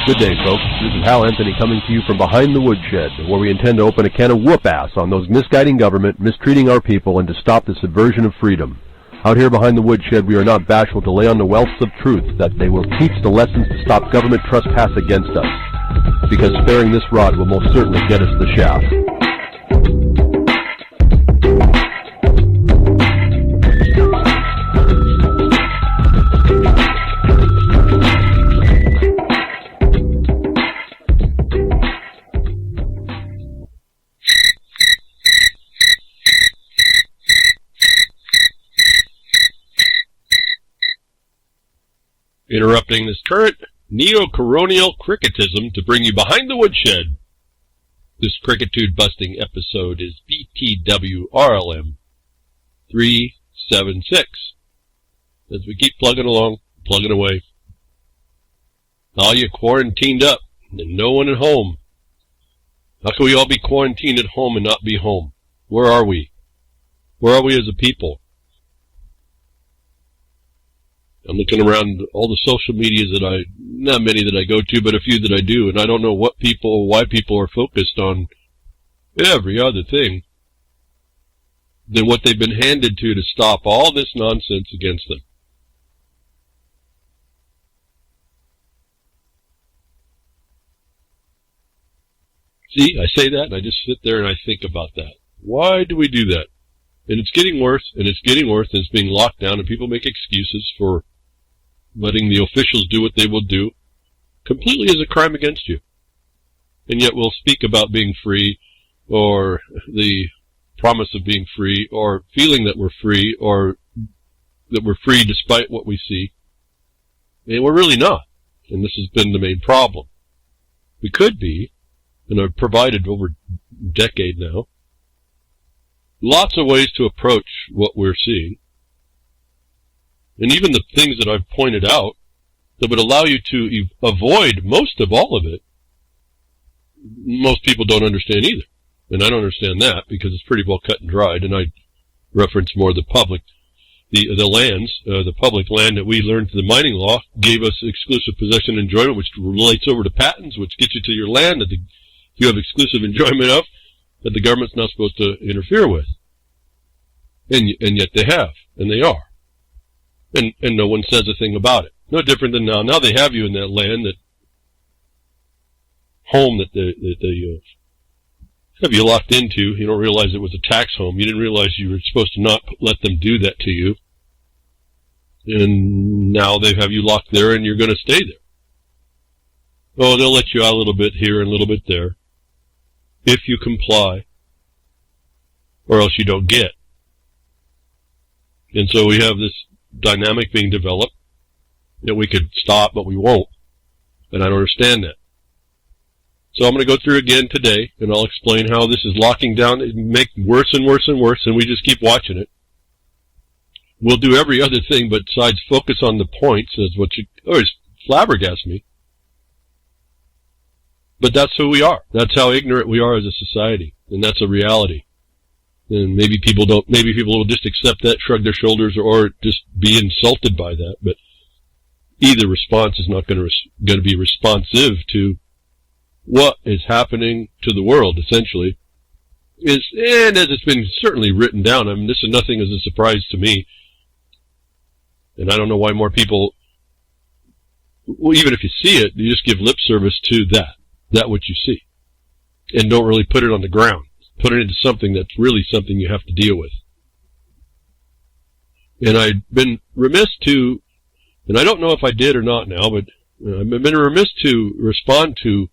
Good day, folks. This is Hal Anthony coming to you from behind the Woodshed, where we intend to open a can of whoop-ass on those misguiding government, mistreating our people, and to stop the subversion of freedom. Out here behind the Woodshed, we are not bashful to lay on the wealths of truth that they will teach the lessons to stop government trespass against us, because sparing this rod will most certainly get us the shaft. Interrupting this current neo-coronial cricketism to bring you behind the Woodshed. This crickitude-busting episode is BTWRLM 376. As we keep plugging along, plugging away. All you quarantined up and no one at home. How can we all be quarantined at home and not be home? Where are we? Where are we as a people? I'm looking around all the social medias that not many that I go to, but a few that I do, and I don't know why people are focused on every other thing than what they've been handed to stop all this nonsense against them. See, I say that, and I just sit there and I think about that. Why do we do that? And it's getting worse, and it's getting worse, and it's being locked down, and people make excuses for letting the officials do what they will do, completely as a crime against you. And yet we'll speak about being free, or the promise of being free, or feeling that we're free, or that we're free despite what we see. And we're really not. And this has been the main problem. We could be, and I've provided over a decade now, lots of ways to approach what we're seeing. And even the things that I've pointed out that would allow you to avoid most of all of it, most people don't understand either. And I don't understand that because it's pretty well cut and dried. And I reference more the public, the lands, the public land that we learned through the mining law gave us exclusive possession and enjoyment, which relates over to patents, which gets you to your land that you have exclusive enjoyment of, that the government's not supposed to interfere with. And yet they have, and they are. And no one says a thing about it. No different than now. Now they have you in that land, that home that they have you locked into. You don't realize it was a tax home. You didn't realize you were supposed to not let them do that to you. And now they have you locked there, and you're going to stay there. Oh, they'll let you out a little bit here and a little bit there, if you comply, or else you don't get. And so we have this dynamic being developed that we could stop, but we won't. And I don't understand that. So I'm going to go through again today, and I'll explain how this is locking down. It makes worse and worse and worse, and we just keep watching it. We'll do every other thing besides focus on the points, as what always flabbergasts me. But that's who we are. That's how ignorant we are as a society, and that's a reality. And maybe people will just accept that, shrug their shoulders, or just be insulted by that. But either response is not going to be responsive to what is happening to the world, essentially. And as it's been certainly written down, I mean, this is nothing as a surprise to me. And I don't know why more people, well, even if you see it, you just give lip service to that which you see. And don't really put it on the ground. Put it into something that's really something you have to deal with. And I've been remiss to, and I don't know if I did or not now, but I've been remiss to respond to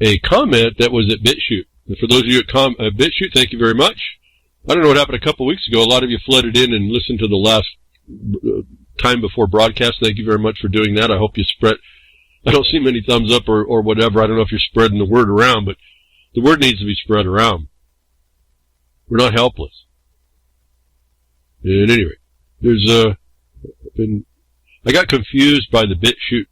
a comment that was at Bitchute. And for those of you at Bitchute, thank you very much. I don't know what happened a couple of weeks ago. A lot of you flooded in and listened to the last time before broadcast. Thank you very much for doing that. I hope you spread. I don't see many thumbs up or whatever. I don't know if you're spreading the word around, but the word needs to be spread around. We're not helpless. At any rate, I got confused by the Bitchute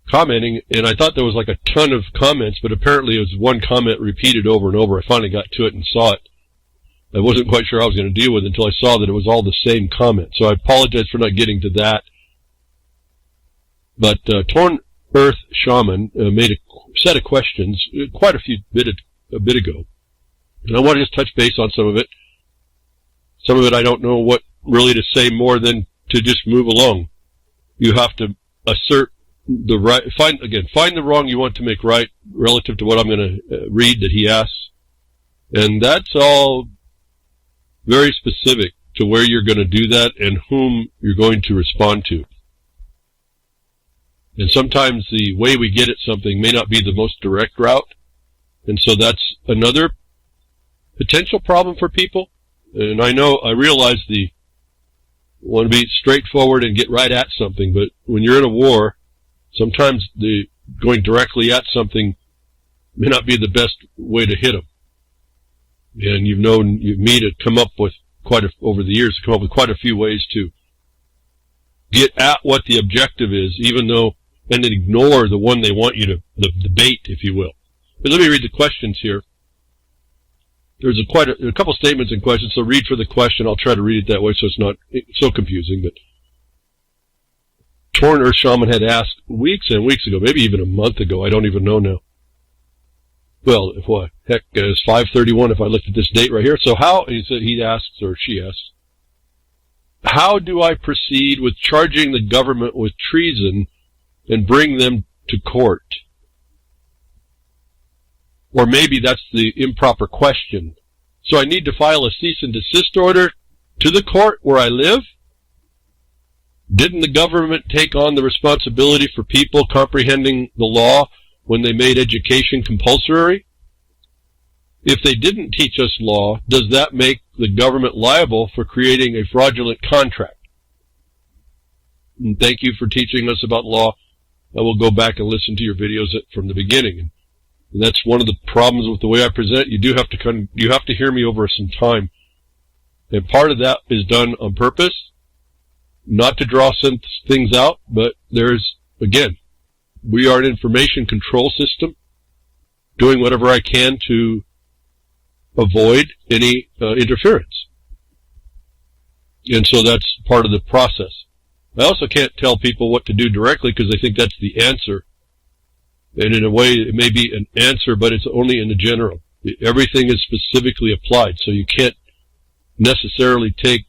commenting, and I thought there was like a ton of comments, but apparently it was one comment repeated over and over. I finally got to it and saw it. I wasn't quite sure how I was going to deal with it until I saw that it was all the same comment. So I apologize for not getting to that. But TornEarthShaman made a set of questions quite a bit ago. And I want to just touch base on some of it. Some of it I don't know what really to say more than to just move along. You have to assert the right, find the wrong you want to make right relative to what I'm going to read that he asks. And that's all very specific to where you're going to do that and whom you're going to respond to. And sometimes the way we get at something may not be the most direct route. And so that's another potential problem for people. And I realize want to be straightforward and get right at something, but when you're in a war, sometimes the going directly at something may not be the best way to hit them. And come up with over the years, come up with quite a few ways to get at what the objective is, and then ignore the one they want you to, the bait, if you will. But let me read the questions here. There's a couple statements and questions, so read for the question. I'll try to read it that way so it's not so confusing. But TornEarthShaman had asked weeks and weeks ago, maybe even a month ago, I don't even know now. Well, it's 5:31 if I looked at this date right here. So he asks, or she asks, how do I proceed with charging the government with treason and bring them to court? Or maybe that's the improper question. So I need to file a cease and desist order to the court where I live? Didn't the government take on the responsibility for people comprehending the law when they made education compulsory? If they didn't teach us law, does that make the government liable for creating a fraudulent contract? And thank you for teaching us about law. I will go back and listen to your videos from the beginning. And that's one of the problems with the way I present. You have to hear me over some time. And part of that is done on purpose, not to draw some things out, but we are an information control system, doing whatever I can to avoid any interference. And so that's part of the process. I also can't tell people what to do directly because I think that's the answer. And in a way, it may be an answer, but it's only in the general. Everything is specifically applied, so you can't necessarily take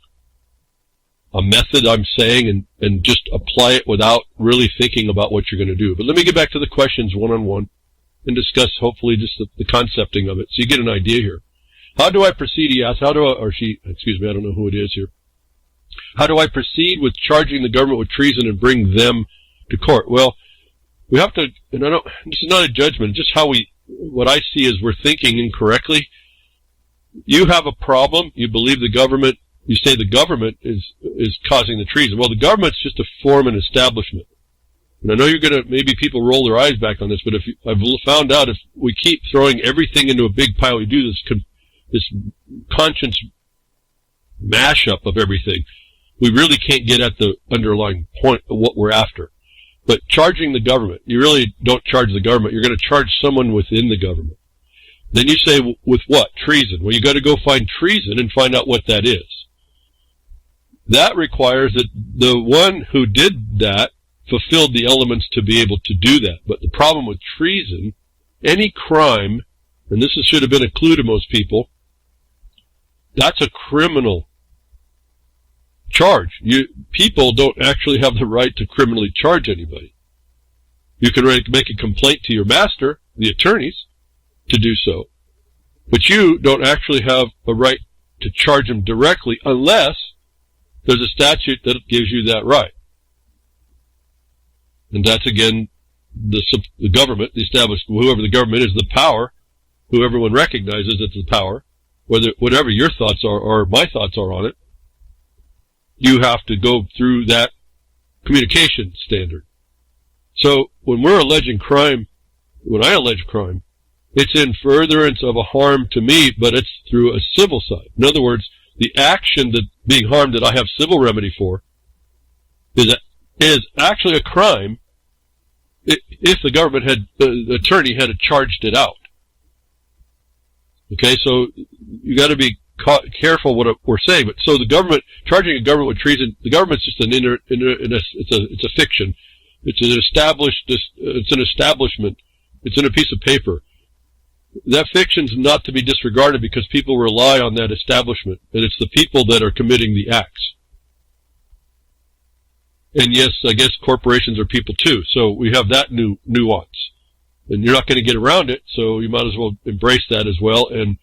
a method I'm saying and just apply it without really thinking about what you're going to do. But let me get back to the questions one-on-one and discuss, hopefully, just the concepting of it, so you get an idea here. How do I proceed, he asks, I don't know who it is here. How do I proceed with charging the government with treason and bring them to court? Well, we have to, this is not a judgment, just what I see is we're thinking incorrectly. You have a problem, you believe the government, you say the government is causing the treason. Well, the government's just a form and establishment. And I know maybe people roll their eyes back on this, but I've found out if we keep throwing everything into a big pile, we do this conscience mashup of everything, we really can't get at the underlying point of what we're after. But charging the government, you really don't charge the government. You're going to charge someone within the government. Then you say, with what? Treason. Well, you got to go find treason and find out what that is. That requires that the one who did that fulfilled the elements to be able to do that. But the problem with treason, any crime, and this should have been a clue to most people, that's a criminal charge. People don't actually have the right to criminally charge anybody. You can make a complaint to your master, the attorneys, to do so. But you don't actually have a right to charge them directly unless there's a statute that gives you that right. And that's, again, the government, the established, whoever the government is, the power, who everyone recognizes it's the power, whatever your thoughts are or my thoughts are on it, you have to go through that communication standard. So when we're alleging crime, when I allege crime, it's in furtherance of a harm to me, but it's through a civil side. In other words, the action that being harmed that I have civil remedy for is actually a crime if the government the attorney had charged it out. Okay, so you got to be careful what we're saying. But so the government, charging a government with treason, the government's just it's a fiction. It's an establishment. It's in a piece of paper. That fiction's not to be disregarded because people rely on that establishment, and it's the people that are committing the acts. And yes, I guess corporations are people too, so we have that nuance. And you're not going to get around it, so you might as well embrace that as well and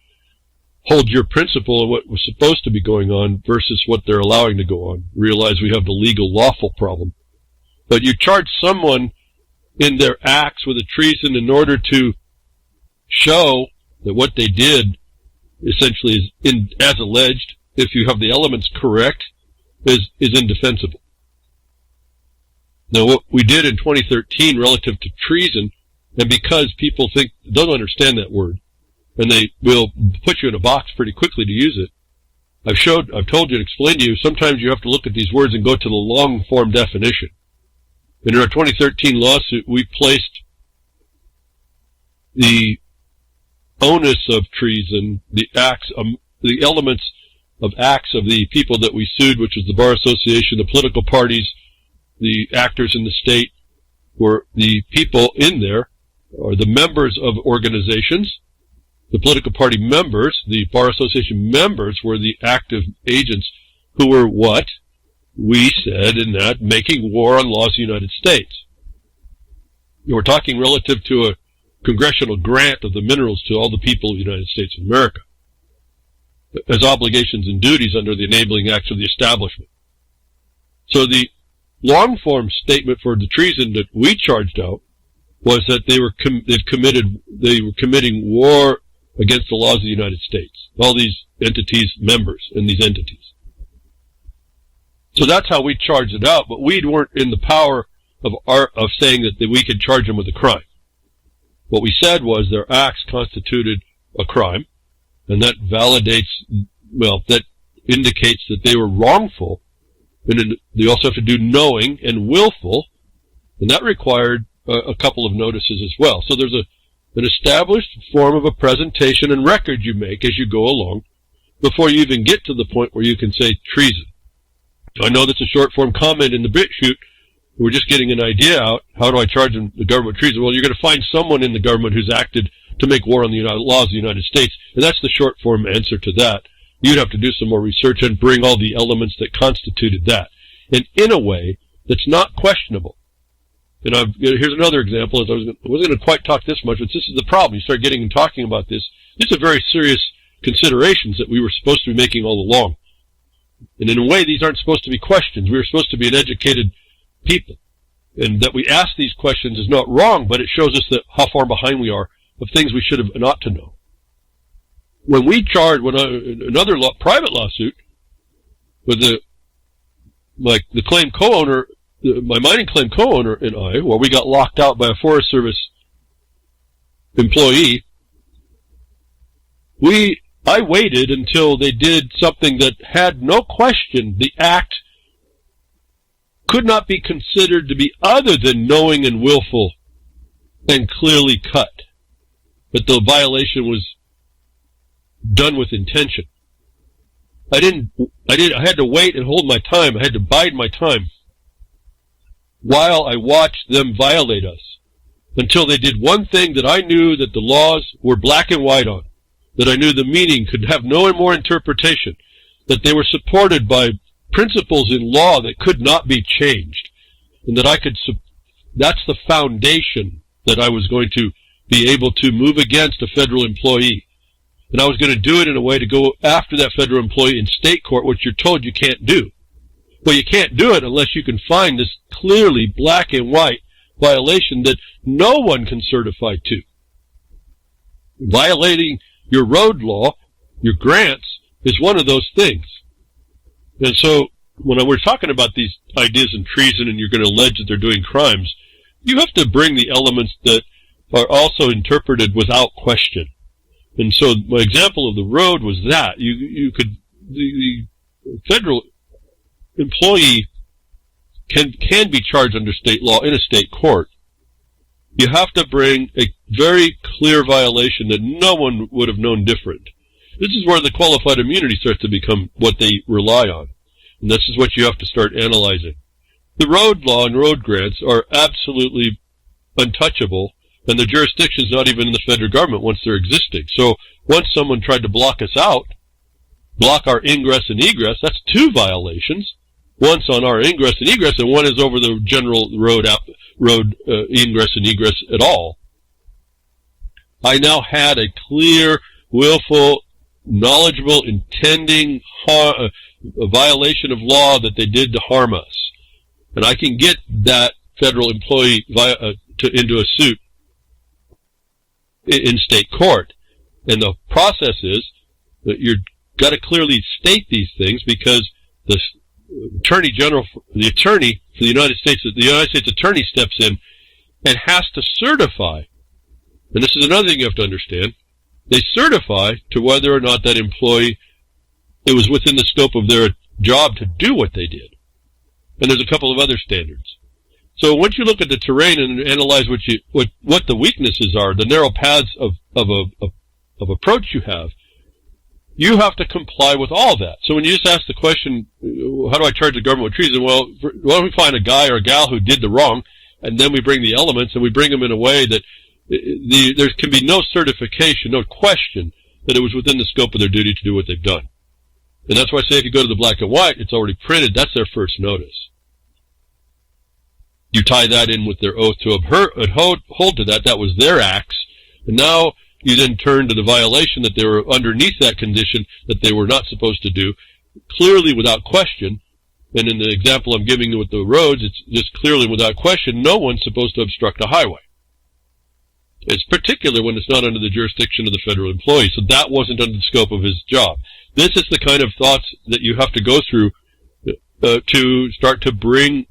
hold your principle of what was supposed to be going on versus what they're allowing to go on. Realize we have the legal, lawful problem. But you charge someone in their acts with a treason in order to show that what they did essentially is, as alleged, if you have the elements correct, is indefensible. Now, what we did in 2013 relative to treason, and because people don't understand that word, and they will put you in a box pretty quickly to use it, I've told you and explained to you, sometimes you have to look at these words and go to the long-form definition. In our 2013 lawsuit, we placed the onus of treason, the elements of acts of the people that we sued, which was the Bar Association, the political parties, the actors in the state, were the people in there, or the members of organizations. The political party members, the Bar Association members, were the active agents who were what? We said in that, making war on laws of the United States. We're talking relative to a congressional grant of the minerals to all the people of the United States of America as obligations and duties under the enabling acts of the establishment. So the long-form statement for the treason that we charged out was that they were committing war against the laws of the United States. All these entities, members in these entities. So that's how we charged it out, but we weren't in the power of saying that we could charge them with a crime. What we said was their acts constituted a crime, and that that indicates that they were wrongful, and they also have to do knowing and willful, and that required a couple of notices as well. So there's an established form of a presentation and record you make as you go along before you even get to the point where you can say treason. I know that's a short-form comment in the Bitchute. We're just getting an idea out. How do I charge the government treason? Well, you're going to find someone in the government who's acted to make war on the laws of the United States, and that's the short-form answer to that. You'd have to do some more research and bring all the elements that constituted that, and in a way that's not questionable. And here's another example. I wasn't going to quite talk this much, but this is the problem. You start getting and talking about this. These are very serious considerations that we were supposed to be making all along. And in a way, these aren't supposed to be questions. We were supposed to be an educated people. And that we ask these questions is not wrong, but it shows us that how far behind we are of things we should have and ought to know. When we charged another private lawsuit with the claim co-owner, my mining claim co-owner and I, where we got locked out by a Forest Service employee, I waited until they did something that had no question. The act could not be considered to be other than knowing and willful and clearly cut. But the violation was done with intention. I had to wait and hold my time. I had to bide my time while I watched them violate us until they did one thing that I knew that the laws were black and white on, that I knew the meaning could have no more interpretation, that they were supported by principles in law that could not be changed, and that that's the foundation that I was going to be able to move against a federal employee. And I was going to do it in a way to go after that federal employee in state court, which you're told you can't do. Well, you can't do it unless you can find this clearly black and white violation that no one can certify to. Violating your road law, your grants, is one of those things. And so, when we're talking about these ideas in treason and you're going to allege that they're doing crimes, you have to bring the elements that are also interpreted without question. And so, my example of the road was that. The federal employee can be charged under state law in a state court. You have to bring a very clear violation that no one would have known different. This is where the qualified immunity starts to become what they rely on. And this is what you have to start analyzing. The road law and road grants are absolutely untouchable, and the jurisdiction's not even in the federal government once they're existing. So once someone tried to block us out, block our ingress and egress, that's 2 violations. One's on our ingress and egress, and one is over the general road ingress and egress at all. I now had a clear, willful, knowledgeable, intending a violation of law that they did to harm us. And I can get that federal employee into a suit in state court. And the process is that you've got to clearly state these things, because the attorney for the United States attorney steps in and has to certify. And this is another thing you have to understand. They certify to whether or not that employee, it was within the scope of their job to do what they did. And there's a couple of other standards. So once you look at the terrain and analyze what the weaknesses are, the narrow paths of approach you have to comply with all that. So when you just ask the question, how do I charge the government with treason? Well, why don't we find a guy or a gal who did the wrong, and then we bring the elements, and we bring them in a way that there can be no certification, no question that it was within the scope of their duty to do what they've done. And that's why I say if you go to the black and white, it's already printed. That's their first notice. You tie that in with their oath to hold to that. That was their acts. And now you then turn to the violation that they were underneath that condition that they were not supposed to do, clearly without question. And in the example I'm giving you with the roads, it's just clearly without question, no one's supposed to obstruct a highway. It's particular when it's not under the jurisdiction of the federal employee. So that wasn't under the scope of his job. This is the kind of thoughts that you have to go through to start to bring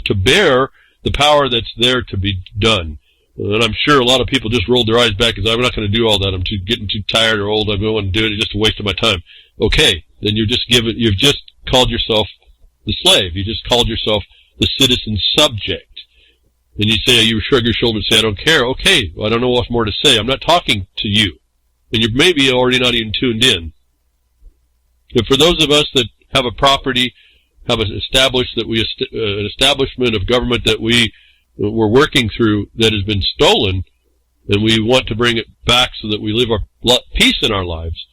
to bear the power that's there to be done. And I'm sure a lot of people just rolled their eyes back and said, I'm not going to do all that. I'm getting too tired or old. I don't want to do it. It's just a waste of my time. Okay, then you've just called yourself the slave. You just called yourself the citizen subject. And you say, you shrug your shoulders and say, I don't care. Okay, well, I don't know what's more to say. I'm not talking to you. And you're maybe already not even tuned in. And for those of us that have a property, have an establishment of government that we're working through that has been stolen, and we want to bring it back so that we live our peace in our lives,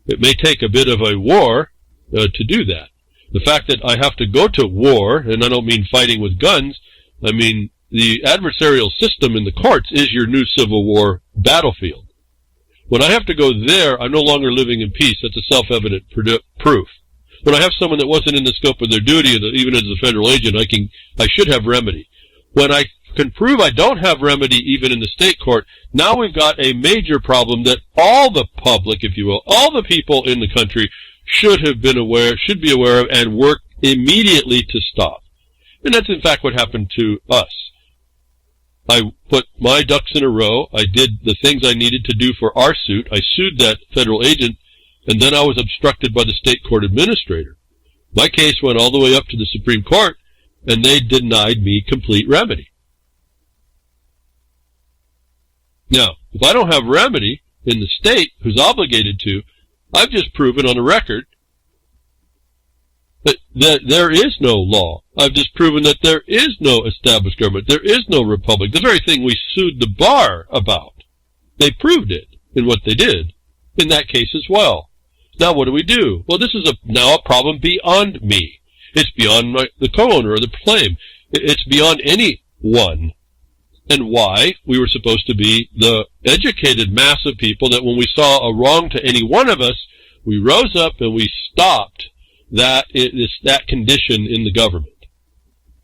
it may take a bit of a war to do that. The fact that I have to go to war, and I don't mean fighting with guns, I mean the adversarial system in the courts is your new Civil War battlefield. When I have to go there, I'm no longer living in peace. That's a self-evident proof. When I have someone that wasn't in the scope of their duty, even as a federal agent, I should have remedy. When I can prove I don't have remedy even in the state court, now we've got a major problem that all the public, if you will, all the people in the country should be aware of and work immediately to stop. And that's in fact what happened to us. I put my ducks in a row. I did the things I needed to do for our suit. I sued that federal agent, and then I was obstructed by the state court administrator. My case went all the way up to the Supreme Court, and they denied me complete remedy. Now, if I don't have remedy in the state, who's obligated to, I've just proven on the record that there is no law. I've just proven that there is no established government. There is no republic. The very thing we sued the bar about. They proved it in what they did in that case as well. Now what do? Well, this is now a problem beyond me. It's beyond the co-owner or the claim. It's beyond anyone. And why? We were supposed to be the educated mass of people that when we saw a wrong to any one of us, we rose up and we stopped that condition in the government.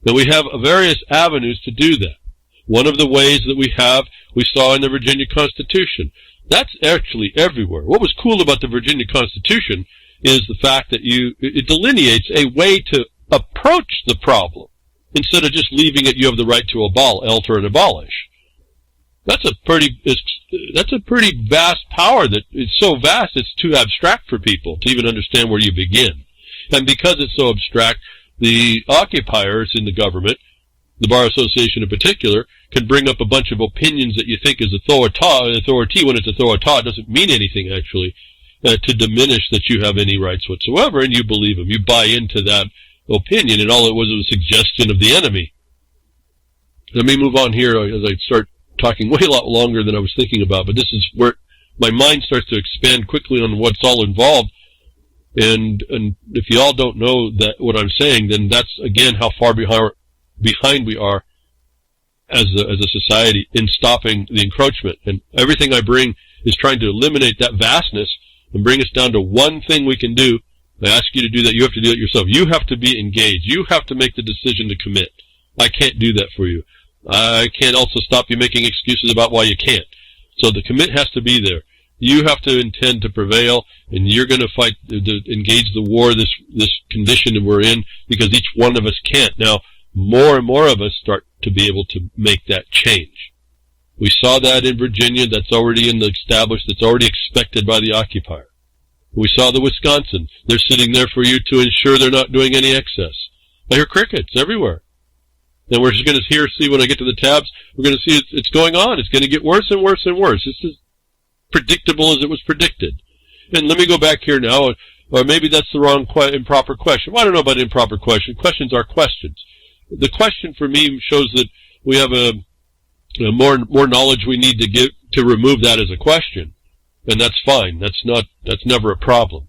And we have various avenues to do that. One of the ways that we saw in the Virginia Constitution. That's actually everywhere. What was cool about the Virginia Constitution is the fact that it delineates a way to approach the problem. Instead of just leaving it, you have the right to alter and abolish. That's a pretty vast power that is so vast it's too abstract for people to even understand where you begin. And because it's so abstract, the occupiers in the government, the Bar Association in particular, can bring up a bunch of opinions that you think is authority when it's authority. It doesn't mean anything, actually, to diminish that you have any rights whatsoever, and you believe them. You buy into that opinion, and all it was a suggestion of the enemy. Let me move on here as I start talking way a lot longer than I was thinking about, but this is where my mind starts to expand quickly on what's all involved. And if you all don't know that what I'm saying, then that's again how far behind we are as a society in stopping the encroachment. And everything I bring is trying to eliminate that vastness and bring us down to one thing we can do. I ask you to do that. You have to do it yourself. You have to be engaged. You have to make the decision to commit. I can't do that for you. I can't also stop you making excuses about why you can't. So the commit has to be there. You have to intend to prevail, and you're going to fight, to engage the war, this condition that we're in, because each one of us can't. Now, more and more of us start to be able to make that change. We saw that in Virginia. That's already in the established. That's already expected by the occupier. We saw the Wisconsin. They're sitting there for you to ensure they're not doing any excess. I hear crickets everywhere. And we're just going to see when I get to the tabs, we're going to see it's going on. It's going to get worse and worse and worse. This is predictable as it was predicted. And let me go back here now, or maybe that's the wrong improper question. Well, I don't know about improper question. Questions are questions. The question for me shows that we have more knowledge we need to give to remove that as a question, and that's fine. That's never a problem.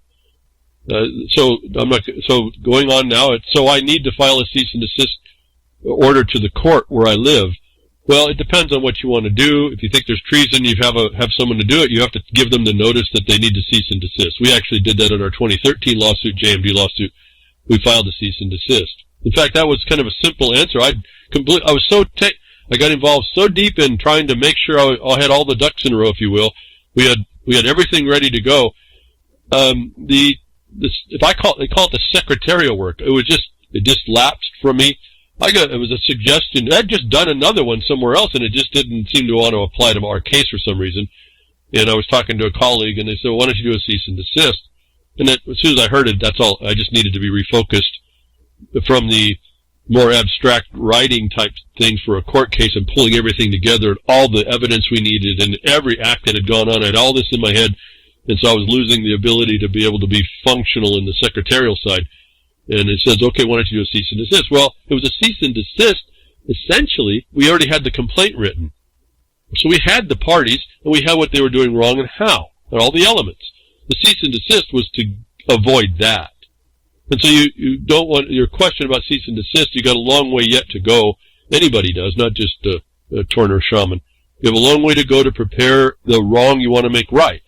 So going on now. So I need to file a cease and desist order to the court where I live. Well, it depends on what you want to do. If you think there's treason, you have someone to do it. You have to give them the notice that they need to cease and desist. We actually did that in our 2013 lawsuit, JMD lawsuit. We filed a cease and desist. In fact, that was kind of a simple answer. I got involved so deep in trying to make sure I had all the ducks in a row, if you will. We had everything ready to go. They call it the secretarial work. It just lapsed from me. It was a suggestion. I'd just done another one somewhere else, and it just didn't seem to want to apply to our case for some reason. And I was talking to a colleague, and they said, well, why don't you do a cease and desist? And then, as soon as I heard it, that's all. I just needed to be refocused from the more abstract writing type things for a court case and pulling everything together and all the evidence we needed and every act that had gone on. I had all this in my head, and so I was losing the ability to be able to be functional in the secretarial side. And it says, okay, why don't you do a cease and desist? Well, it was a cease and desist. Essentially, we already had the complaint written. So we had the parties, and we had what they were doing wrong and how, and all the elements. The cease and desist was to avoid that. And so you don't want, your question about cease and desist, you got a long way yet to go. Anybody does, not just TornEarthShaman. You have a long way to go to prepare the wrong you want to make right.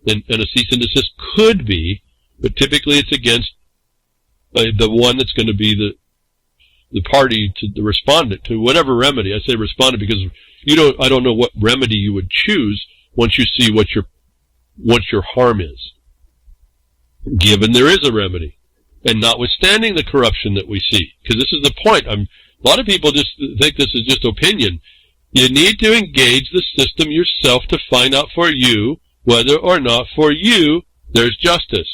And a cease and desist could be, but typically it's against the one that's going to be the party to the respondent to whatever remedy. I say respondent because I don't know what remedy you would choose once you see what your harm is. Given there is a remedy, and notwithstanding the corruption that we see, because this is the point. A lot of people just think this is just opinion. You need to engage the system yourself to find out for you whether or not for you there's justice.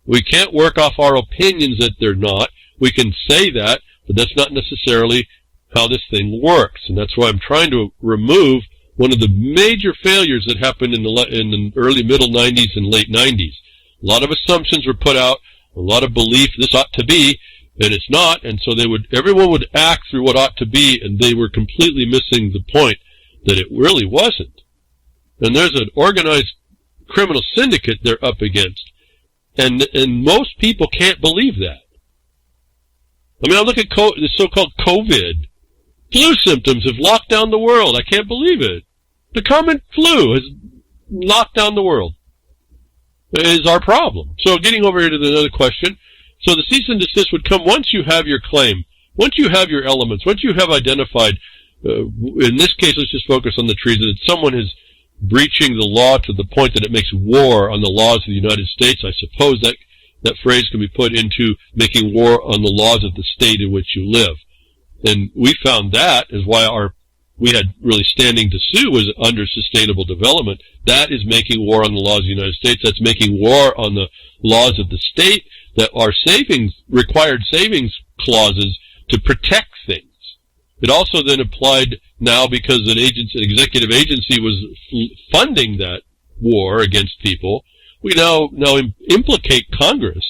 We can't work off our opinions that they're not. We can say that, but that's not necessarily how this thing works. And that's why I'm trying to remove one of the major failures that happened in the early middle 90s and late 90s. A lot of assumptions were put out, a lot of belief this ought to be, and it's not. And so everyone would act through what ought to be, and they were completely missing the point that it really wasn't. And there's an organized criminal syndicate they're up against. And most people can't believe that. I mean, I look at the so-called COVID. Flu symptoms have locked down the world. I can't believe it. The common flu has locked down the world. It is our problem. So getting over here to the other question. So the cease and desist would come once you have your claim, once you have your elements, once you have identified, in this case, let's just focus on the treason, that someone is breaching the law to the point that it makes war on the laws of the United States. I suppose that phrase can be put into making war on the laws of the state in which you live. And we found that is why we had really standing to sue was under sustainable development. That is making war on the laws of the United States. That's making war on the laws of the state that are required savings clauses to protect things. It also then applied now because an executive agency was funding that war against people. We now implicate Congress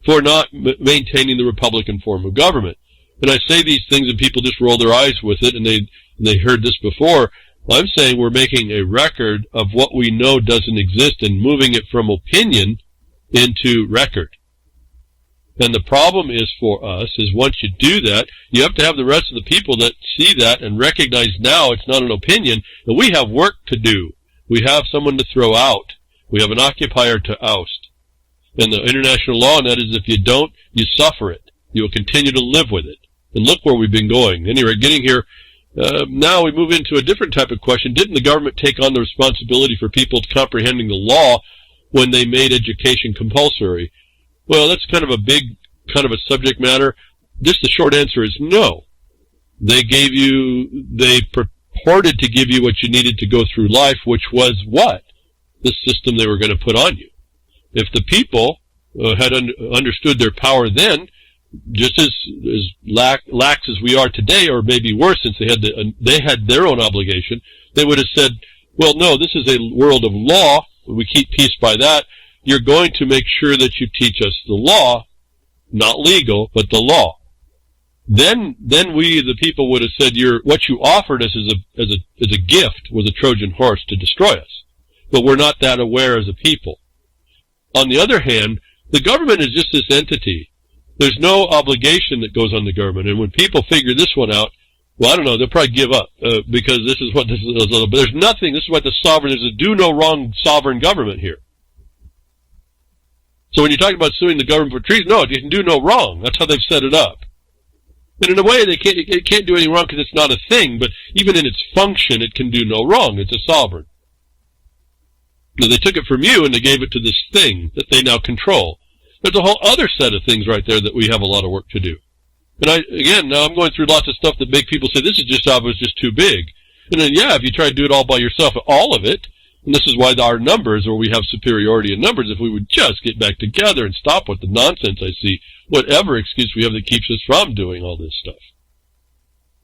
for not maintaining the Republican form of government. And I say these things and people just roll their eyes with it, and they heard this before. I'm saying we're making a record of what we know doesn't exist and moving it from opinion into record. And the problem is for us is once you do that, you have to have the rest of the people that see that and recognize now it's not an opinion, and we have work to do. We have someone to throw out. We have an occupier to oust. And the international law on that is if you don't, you suffer it. You will continue to live with it. And look where we've been going. Anyway, getting here, now we move into a different type of question. Didn't the government take on the responsibility for people comprehending the law when they made education compulsory? Well, that's kind of a big, kind of a subject matter. Just the short answer is no. They purported to give you what you needed to go through life, which was what? The system they were going to put on you. If the people had understood their power then, just as lax as we are today, or maybe worse, since they had their own obligation, they would have said, well, no, this is a world of law. We keep peace by that. You're going to make sure that you teach us the law, not legal, but the law. Then we, the people, would have said, what you offered us as a gift was a Trojan horse to destroy us. But we're not that aware as a people. On the other hand, the government is just this entity. There's no obligation that goes on the government. And when people figure this one out, well, I don't know, they'll probably give up, because this is what this is. But there's nothing, this is what there's a do no wrong sovereign government here. So when you're talking about suing the government for treason, no, you can do no wrong. That's how they've set it up. And in a way, it can't do any wrong because it's not a thing, but even in its function, it can do no wrong. It's a sovereign. Now, they took it from you and they gave it to this thing that they now control. There's a whole other set of things right there that we have a lot of work to do. And now I'm going through lots of stuff that make people say, this is just obvious, just too big. And then, yeah, if you try to do it all by yourself, all of it, and this is why our numbers, or we have superiority in numbers, if we would just get back together and stop with the nonsense I see, whatever excuse we have that keeps us from doing all this stuff.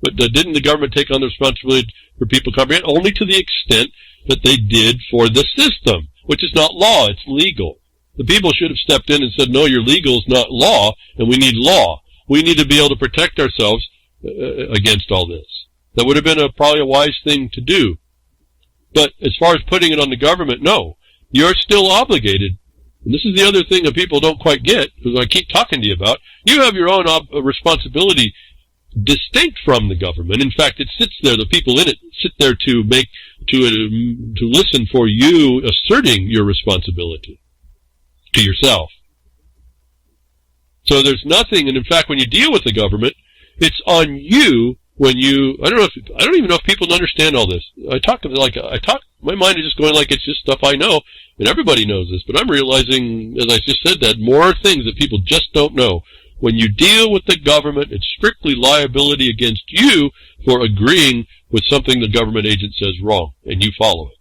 But didn't the government take on the responsibility for people to comprehend? Only to the extent that they did for the system, which is not law, it's legal. The people should have stepped in and said, no, your legal is not law, and we need law. We need to be able to protect ourselves against all this. That would have been probably a wise thing to do. But as far as putting it on the government, no. You're still obligated. And this is the other thing that people don't quite get, because I keep talking to you about. You have your own responsibility distinct from the government. In fact, it sits there. The people in it sit there to listen for you asserting your responsibility to yourself. So there's nothing, and in fact, when you deal with the government, it's on you. I don't even know if people understand all this. My mind is just going like it's just stuff I know, and everybody knows this, but I'm realizing, as I just said, that more things that people just don't know. When you deal with the government, it's strictly liability against you for agreeing with something the government agent says wrong, and you follow it.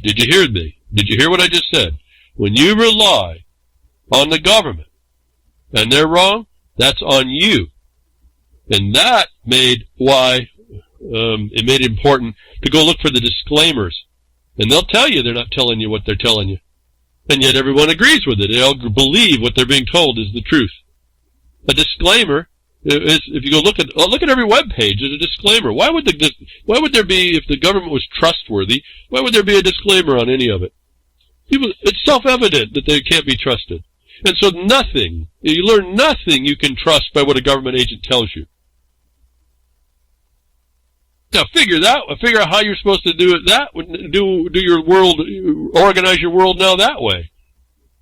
Did you hear me? Did you hear what I just said? When you rely on the government, and they're wrong, that's on you. And that made it made it important to go look for the disclaimers. And they'll tell you they're not telling you what they're telling you. And yet everyone agrees with it. They all believe what they're being told is the truth. A disclaimer is, if you go look at every web page, there's a disclaimer. Why would there be, if the government was trustworthy, why would there be a disclaimer on any of it? It's self-evident that they can't be trusted. And so you learn nothing you can trust by what a government agent tells you. Now figure out how you're supposed to do it do your world, organize your world now that way.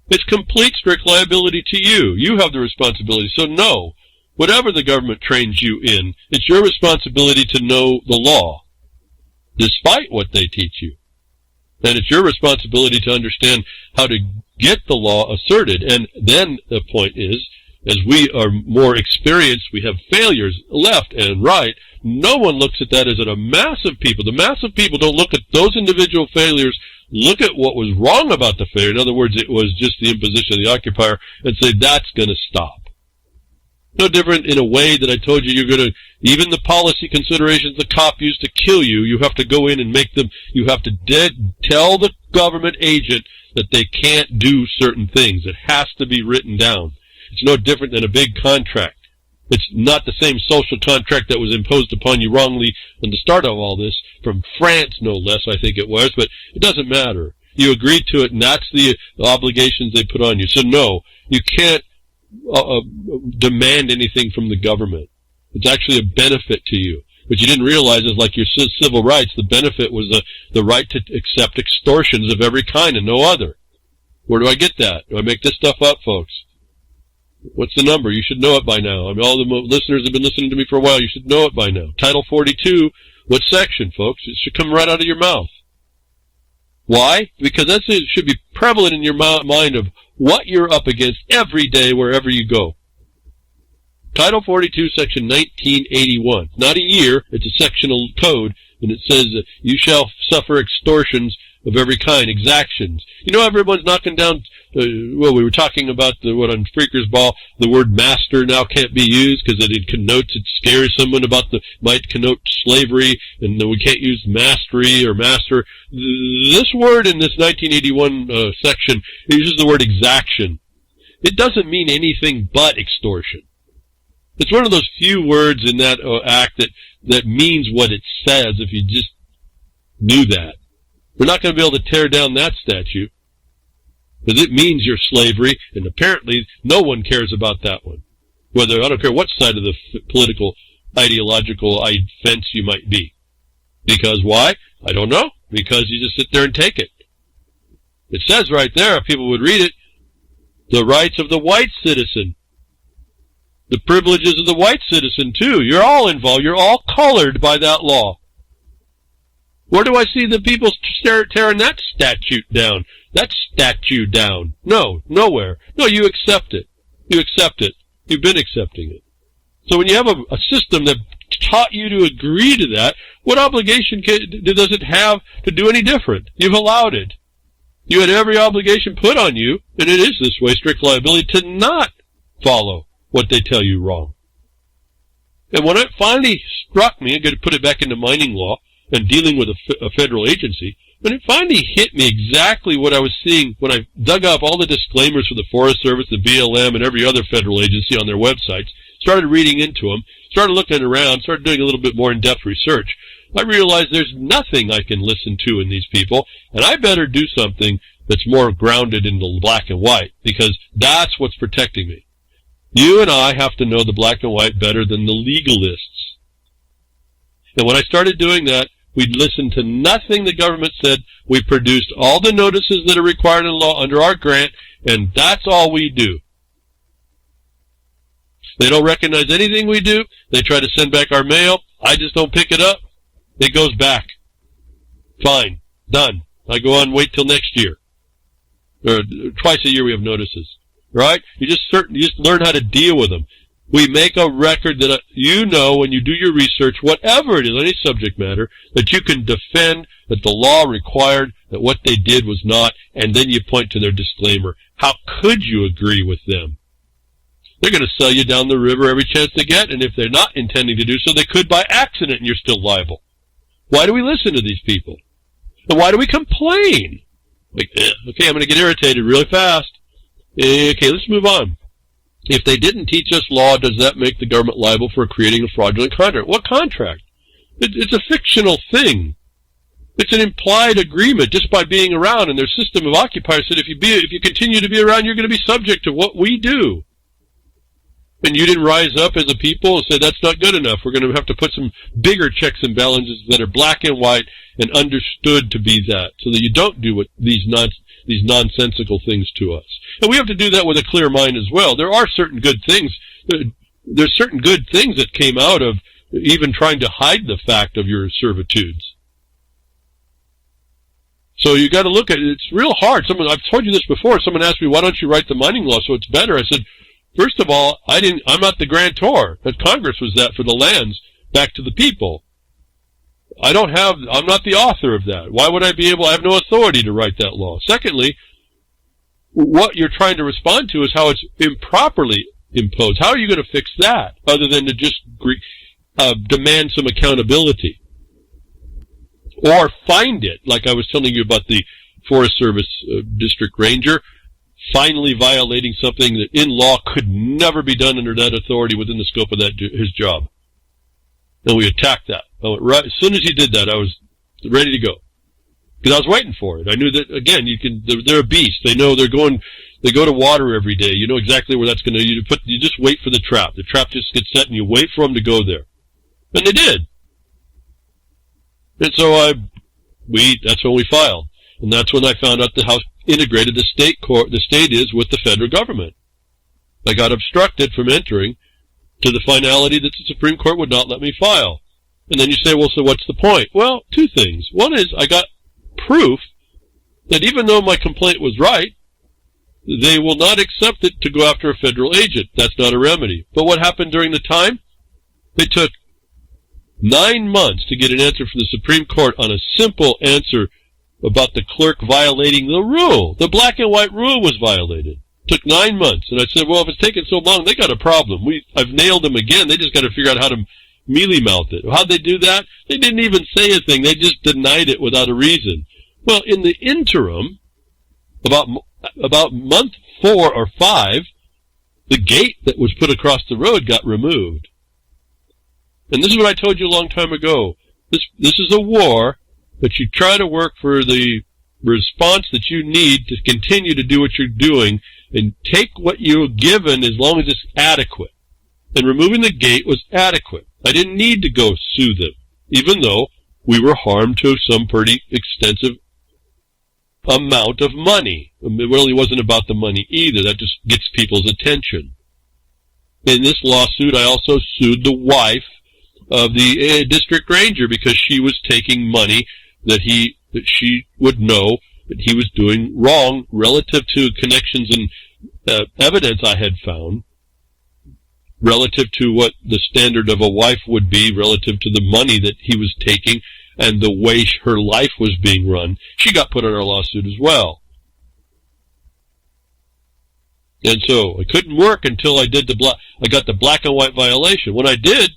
It's complete strict liability to you. You have the responsibility. So no, whatever the government trains you in, it's your responsibility to know the law, despite what they teach you. And it's your responsibility to understand how to get the law asserted. And then the point is, as we are more experienced, we have failures left and right. No one looks at that as a mass of people. The mass of people don't look at those individual failures, look at what was wrong about the failure. In other words, it was just the imposition of the occupier, and say, that's going to stop. No different in a way that I told you you're going to, even the policy considerations the cop used to kill you, you have to go in and make them, you have to tell the government agent that they can't do certain things. It has to be written down. It's no different than a big contract. It's not the same social contract that was imposed upon you wrongly in the start of all this, from France no less, I think it was, but it doesn't matter. You agreed to it, and that's the obligations they put on you. So no, you can't demand anything from the government. It's actually a benefit to you. What you didn't realize is, like your civil rights, the benefit was the right to accept extortions of every kind and no other. Where do I get that? Do I make this stuff up, folks? What's the number? You should know it by now. I mean, all the listeners have been listening to me for a while. You should know it by now. Title 42, what section, folks? It should come right out of your mouth. Why? Because it should be prevalent in your mind of what you're up against every day wherever you go. Title 42, Section 1981. Not a year, it's a sectional code, and it says you shall suffer extortions of every kind, exactions. You know, everyone's knocking down, well, we were talking about on Freaker's Ball, the word master now can't be used because it connotes, it scares someone might connote slavery, and we can't use mastery or master. This word in this 1981 section uses the word exaction. It doesn't mean anything but extortion. It's one of those few words in that act that means what it says, if you just knew that. We're not going to be able to tear down that statute, because it means your slavery, and apparently no one cares about that one. I don't care what side of the political, ideological fence you might be. Because why? I don't know. Because you just sit there and take it. It says right there, if people would read it, the rights of the white citizen. The privileges of the white citizen, too. You're all involved. You're all colored by that law. Where do I see the people tearing that statute down? That statue down? No, nowhere. No, you accept it. You accept it. You've been accepting it. So when you have a system that taught you to agree to that, what obligation does it have to do any different? You've allowed it. You had every obligation put on you, and it is this way, strict liability, to not follow what they tell you wrong. And when it finally struck me, I'm going to put it back into mining law and dealing with a federal agency, when it finally hit me exactly what I was seeing when I dug up all the disclaimers for the Forest Service, the BLM, and every other federal agency on their websites, started reading into them, started looking around, started doing a little bit more in-depth research, I realized there's nothing I can listen to in these people, and I better do something that's more grounded in the black and white, because that's what's protecting me. You and I have to know the black and white better than the legalists. And when I started doing that, we listened to nothing the government said. We produced all the notices that are required in law under our grant, and that's all we do. They don't recognize anything we do. They try to send back our mail. I just don't pick it up. It goes back. Fine. Done. I go on, wait till next year. Or twice a year we have notices. Right? You just learn how to deal with them. We make a record that you know when you do your research, whatever it is, any subject matter, that you can defend that the law required, that what they did was not, and then you point to their disclaimer. How could you agree with them? They're going to sell you down the river every chance they get, and if they're not intending to do so, they could by accident, and you're still liable. Why do we listen to these people? And why do we complain? Like, okay, I'm going to get irritated really fast. Okay, let's move on. If they didn't teach us law, does that make the government liable for creating a fraudulent contract? What contract? It's a fictional thing. It's an implied agreement just by being around, and their system of occupiers said if you continue to be around, you're going to be subject to what we do. And you didn't rise up as a people and say that's not good enough. We're going to have to put some bigger checks and balances that are black and white and understood to be that, so that you don't do what these nonsensical things to us. And we have to do that with a clear mind as well. There are certain good things. There's certain good things that came out of even trying to hide the fact of your servitudes. So you got to look at it. It's real hard. I've told you this before. Someone asked me, why don't you write the mining law so it's better? I said, first of all, I'm not the grantor. That Congress was that for the lands back to the people. I'm not the author of that. Why would I be able? I have no authority to write that law. Secondly, what you're trying to respond to is how it's improperly impose? How are you going to fix that other than to just demand some accountability? Or find it, like I was telling you about the Forest Service district ranger, finally violating something that in law could never be done under that authority within the scope of his job. And we attacked that. Right, as soon as he did that, I was ready to go. Because I was waiting for it. I knew that, again, they're a beast. They know they go to water every day. You know exactly where that's going to, you just wait for the trap. The trap just gets set and you wait for them to go there. And they did. And so that's when we filed. And that's when I found out how integrated the state is with the federal government. I got obstructed from entering to the finality that the Supreme Court would not let me file. And then you say, well, so what's the point? Well, two things. One is I got proof that even though my complaint was right, they will not accept it to go after a federal agent. That's not a remedy. But what happened during the time? They took 9 months to get an answer from the Supreme Court on a simple answer about the clerk violating the rule. The black and white rule was violated. It took 9 months. And I said, well, if it's taken so long, they got a problem. I've nailed them again. They just got to figure out how to mealy-mouth it. How'd they do that? They didn't even say a thing. They just denied it without a reason. Well, in the interim, about month 4 or 5, the gate that was put across the road got removed. And this is what I told you a long time ago. This is a war, but you try to work for the response that you need to continue to do what you're doing and take what you're given as long as it's adequate. And removing the gate was adequate. I didn't need to go sue them, even though we were harmed to some pretty extensive amount of money. It really wasn't about the money either. That just gets people's attention. In this lawsuit, I also sued the wife of the district ranger because she was taking money that she would know that he was doing wrong relative to connections and evidence I had found, relative to what the standard of a wife would be, relative to the money that he was taking and the way her life was being run. She got put on our lawsuit as well. And so it couldn't work until I got the black and white violation. When I did,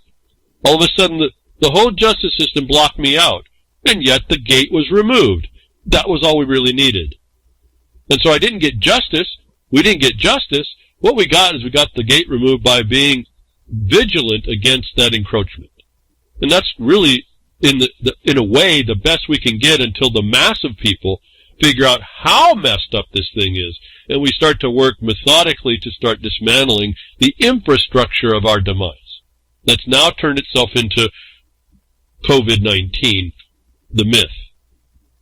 all of a sudden the whole justice system blocked me out, and yet the gate was removed. That was all we really needed. And so I didn't get justice. We didn't get justice. What we got is we got the gate removed by being vigilant against that encroachment. And that's really, in a way, the best we can get until the mass of people figure out how messed up this thing is. And we start to work methodically to start dismantling the infrastructure of our demise. That's now turned itself into COVID-19, the myth,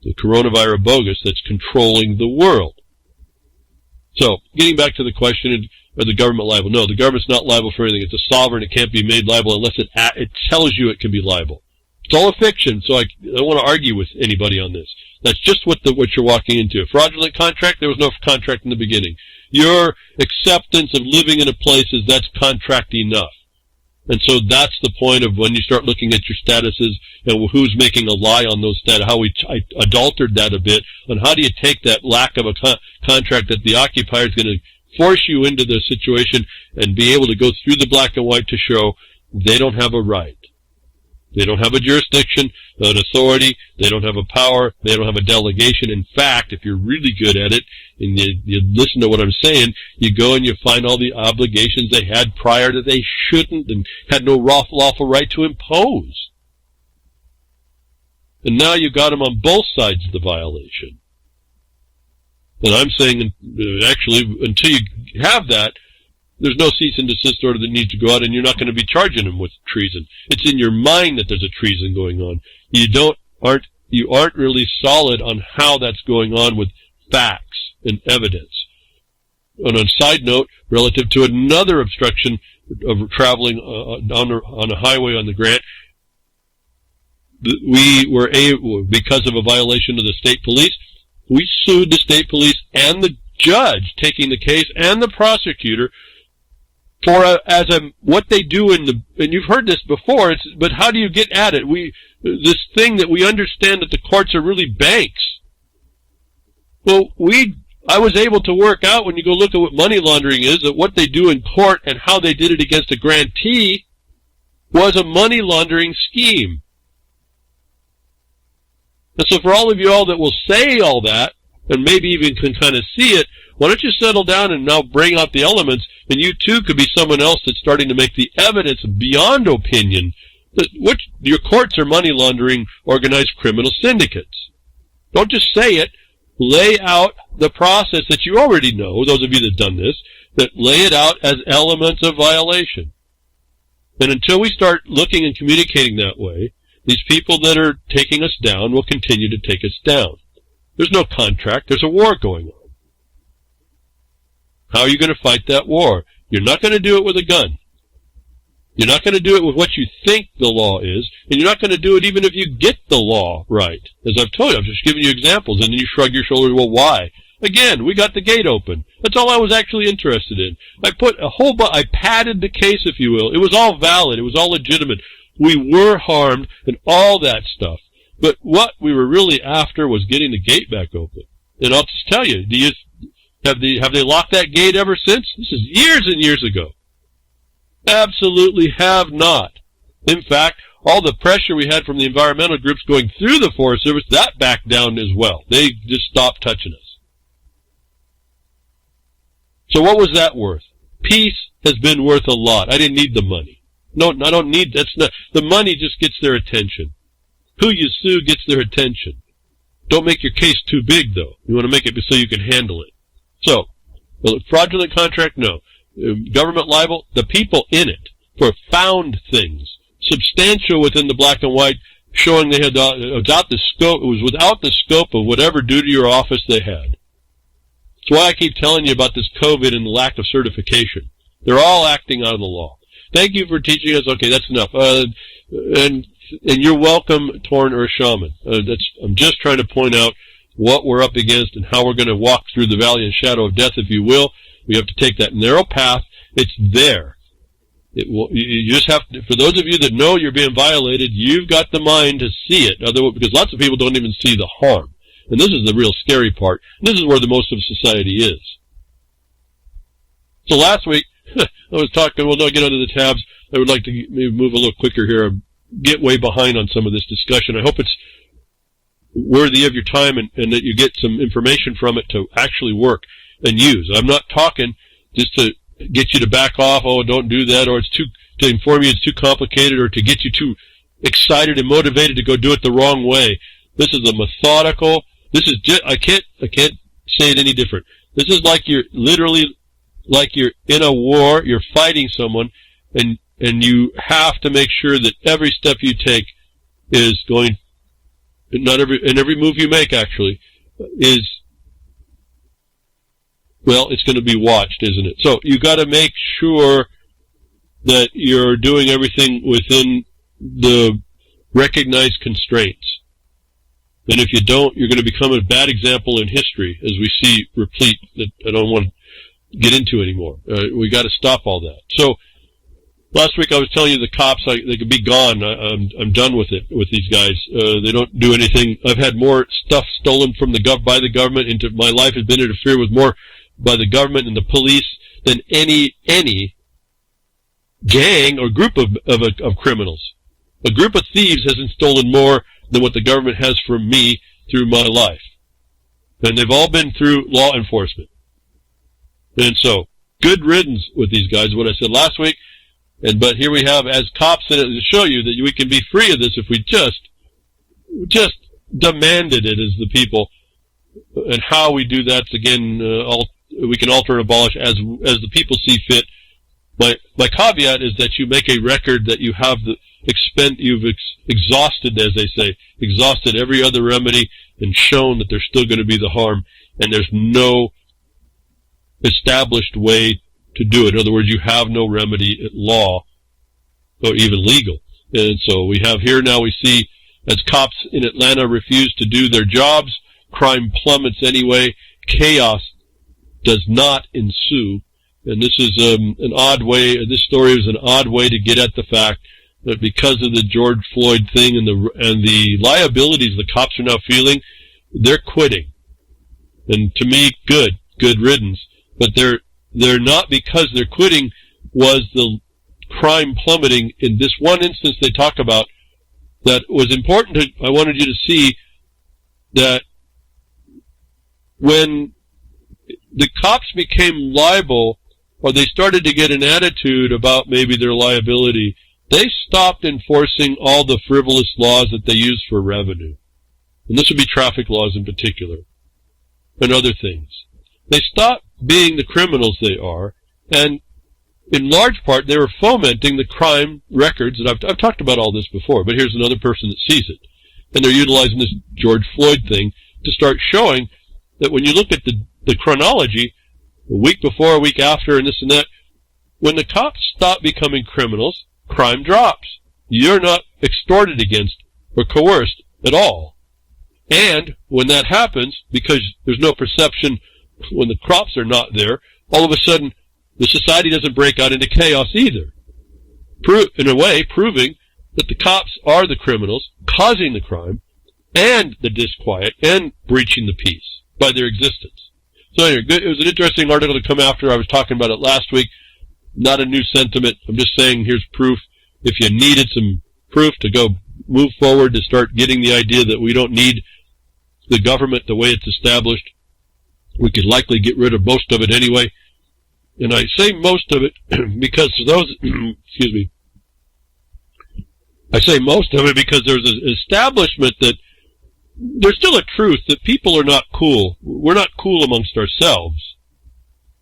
the coronavirus bogus that's controlling the world. So, getting back to the question, are the government liable? No, the government's not liable for anything. It's a sovereign. It can't be made liable unless it tells you it can be liable. It's all a fiction, so I don't want to argue with anybody on this. That's just what you're walking into. A fraudulent contract, there was no contract in the beginning. Your acceptance of living in a place that's contract enough. And so that's the point of when you start looking at your statuses and who's making a lie on those status, how I adulterated that a bit, on how do you take that lack of a contract that the occupier is going to force you into the situation and be able to go through the black and white to show they don't have a right. They don't have a jurisdiction, an authority, they don't have a power, they don't have a delegation. In fact, if you're really good at it, and you listen to what I'm saying, you go and you find all the obligations they had prior that they shouldn't and had no lawful right to impose. And now you got them on both sides of the violation. And I'm saying, actually, until you have that, there's no cease and desist order that needs to go out, and you're not going to be charging them with treason. It's in your mind that there's a treason going on. You aren't really solid on how that's going on with facts and evidence. And on a side note, relative to another obstruction of traveling on a highway on the Grant, we were able, because of a violation of the state police, we sued the state police and the judge taking the case and the prosecutor for what they do and you've heard this before, but how do you get at it? This thing that we understand that the courts are really banks. Well, we I was able to work out, when you go look at what money laundering is, that what they do in court and how they did it against a grantee was a money laundering scheme. And so for all of you all that will say all that, and maybe even can kind of see it, why don't you settle down and now bring out the elements, and you too could be someone else that's starting to make the evidence beyond opinion that your courts are money laundering organized criminal syndicates. Don't just say it. Lay out the process that you already know, those of you that have done this, that lay it out as elements of violation. And until we start looking and communicating that way, these people that are taking us down will continue to take us down. There's no contract. There's a war going on. How are you going to fight that war? You're not going to do it with a gun. You're not going to do it with what you think the law is, and you're not going to do it even if you get the law right. As I've told you, I'm just giving you examples, and then you shrug your shoulders, well, why? Again, we got the gate open. That's all I was actually interested in. I padded the case, if you will. It was all valid. It was all legitimate. We were harmed and all that stuff. But what we were really after was getting the gate back open. And I'll just tell you, have they locked that gate ever since? This is years and years ago. Absolutely have not. In fact, all the pressure we had from the environmental groups going through the Forest Service, that backed down as well. They just stopped touching us. So what was that worth? Peace has been worth a lot. I didn't need the money. No, I don't need, that's not, the money just gets their attention. Who you sue gets their attention. Don't make your case too big, though. You want to make it so you can handle it. So, fraudulent contract, no. Government libel, the people in it for found things, substantial within the black and white, showing they had without the scope of whatever duty or office they had. That's why I keep telling you about this COVID and the lack of certification. They're all acting out of the law. Thank you for teaching us. Okay, that's enough. And you're welcome, TornEarthShaman. I'm just trying to point out what we're up against and how we're going to walk through the valley of shadow of death, if you will. We have to take that narrow path. It's there. You just have to, for those of you that know you're being violated, you've got the mind to see it. Otherwise, because lots of people don't even see the harm. And this is the real scary part. This is where the most of society is. So last week, I was talking, we'll not get onto the tabs. I would like to maybe move a little quicker here, get way behind on some of this discussion. I hope it's worthy of your time and that you get some information from it to actually work and use. I'm not talking just to get you to back off, oh, don't do that, or to inform you it's too complicated, or to get you too excited and motivated to go do it the wrong way. This is a methodical, this is just, I can't say it any different. This is like you're in a war, you're fighting someone, and you have to make sure that every step you take is going, every move you make actually is, well, it's going to be watched, isn't it? So you got to make sure that you're doing everything within the recognized constraints. And if you don't, you're going to become a bad example in history, as we see replete, that I don't want to get into anymore. We got to stop all that. So last week I was telling you the cops, they could be gone. I'm done with it, with these guys. They don't do anything. I've had more stuff stolen from by the government into my life, has been interfered with more by the government and the police than any gang or group of criminals. A group of thieves hasn't stolen more than what the government has from me through my life. And they've all been through law enforcement. And so, good riddance with these guys, what I said last week. But here we have, as cops, to show you that we can be free of this if we just demanded it as the people. And how we do that's, again, we can alter and abolish as the people see fit. My caveat is that you make a record that you have you've exhausted, as they say, exhausted every other remedy and shown that there's still going to be the harm, and there's no established way to do it. In other words, you have no remedy at law or even legal. And so we have here now, we see as cops in Atlanta refuse to do their jobs, crime plummets anyway, chaos does not ensue. And this is an odd way, this story is an odd way to get at the fact that because of the George Floyd thing and the liabilities the cops are now feeling, they're quitting. And to me, good riddance. But they're not, because they're quitting was the crime plummeting. In this one instance they talk about that was important I wanted you to see that when the cops became liable, or they started to get an attitude about maybe their liability, they stopped enforcing all the frivolous laws that they use for revenue. And this would be traffic laws in particular, and other things. They stopped being the criminals they are, and in large part they were fomenting the crime records that I've talked about all this before, but here's another person that sees it. And they're utilizing this George Floyd thing to start showing that when you look at the chronology, a week before, a week after, and this and that, when the cops stop becoming criminals, crime drops. You're not extorted against or coerced at all. And when that happens, because there's no perception when the cops are not there, all of a sudden the society doesn't break out into chaos either. In a way, proving that the cops are the criminals, causing the crime, and the disquiet, and breaching the peace by their existence. So anyway, it was an interesting article to come after. I was talking about it last week. Not a new sentiment. I'm just saying here's proof. If you needed some proof to go move forward, to start getting the idea that we don't need the government the way it's established, we could likely get rid of most of it anyway. And I say most of it because those, excuse me, I say most of it because there's an establishment that there's still a truth that people are not cool. We're not cool amongst ourselves.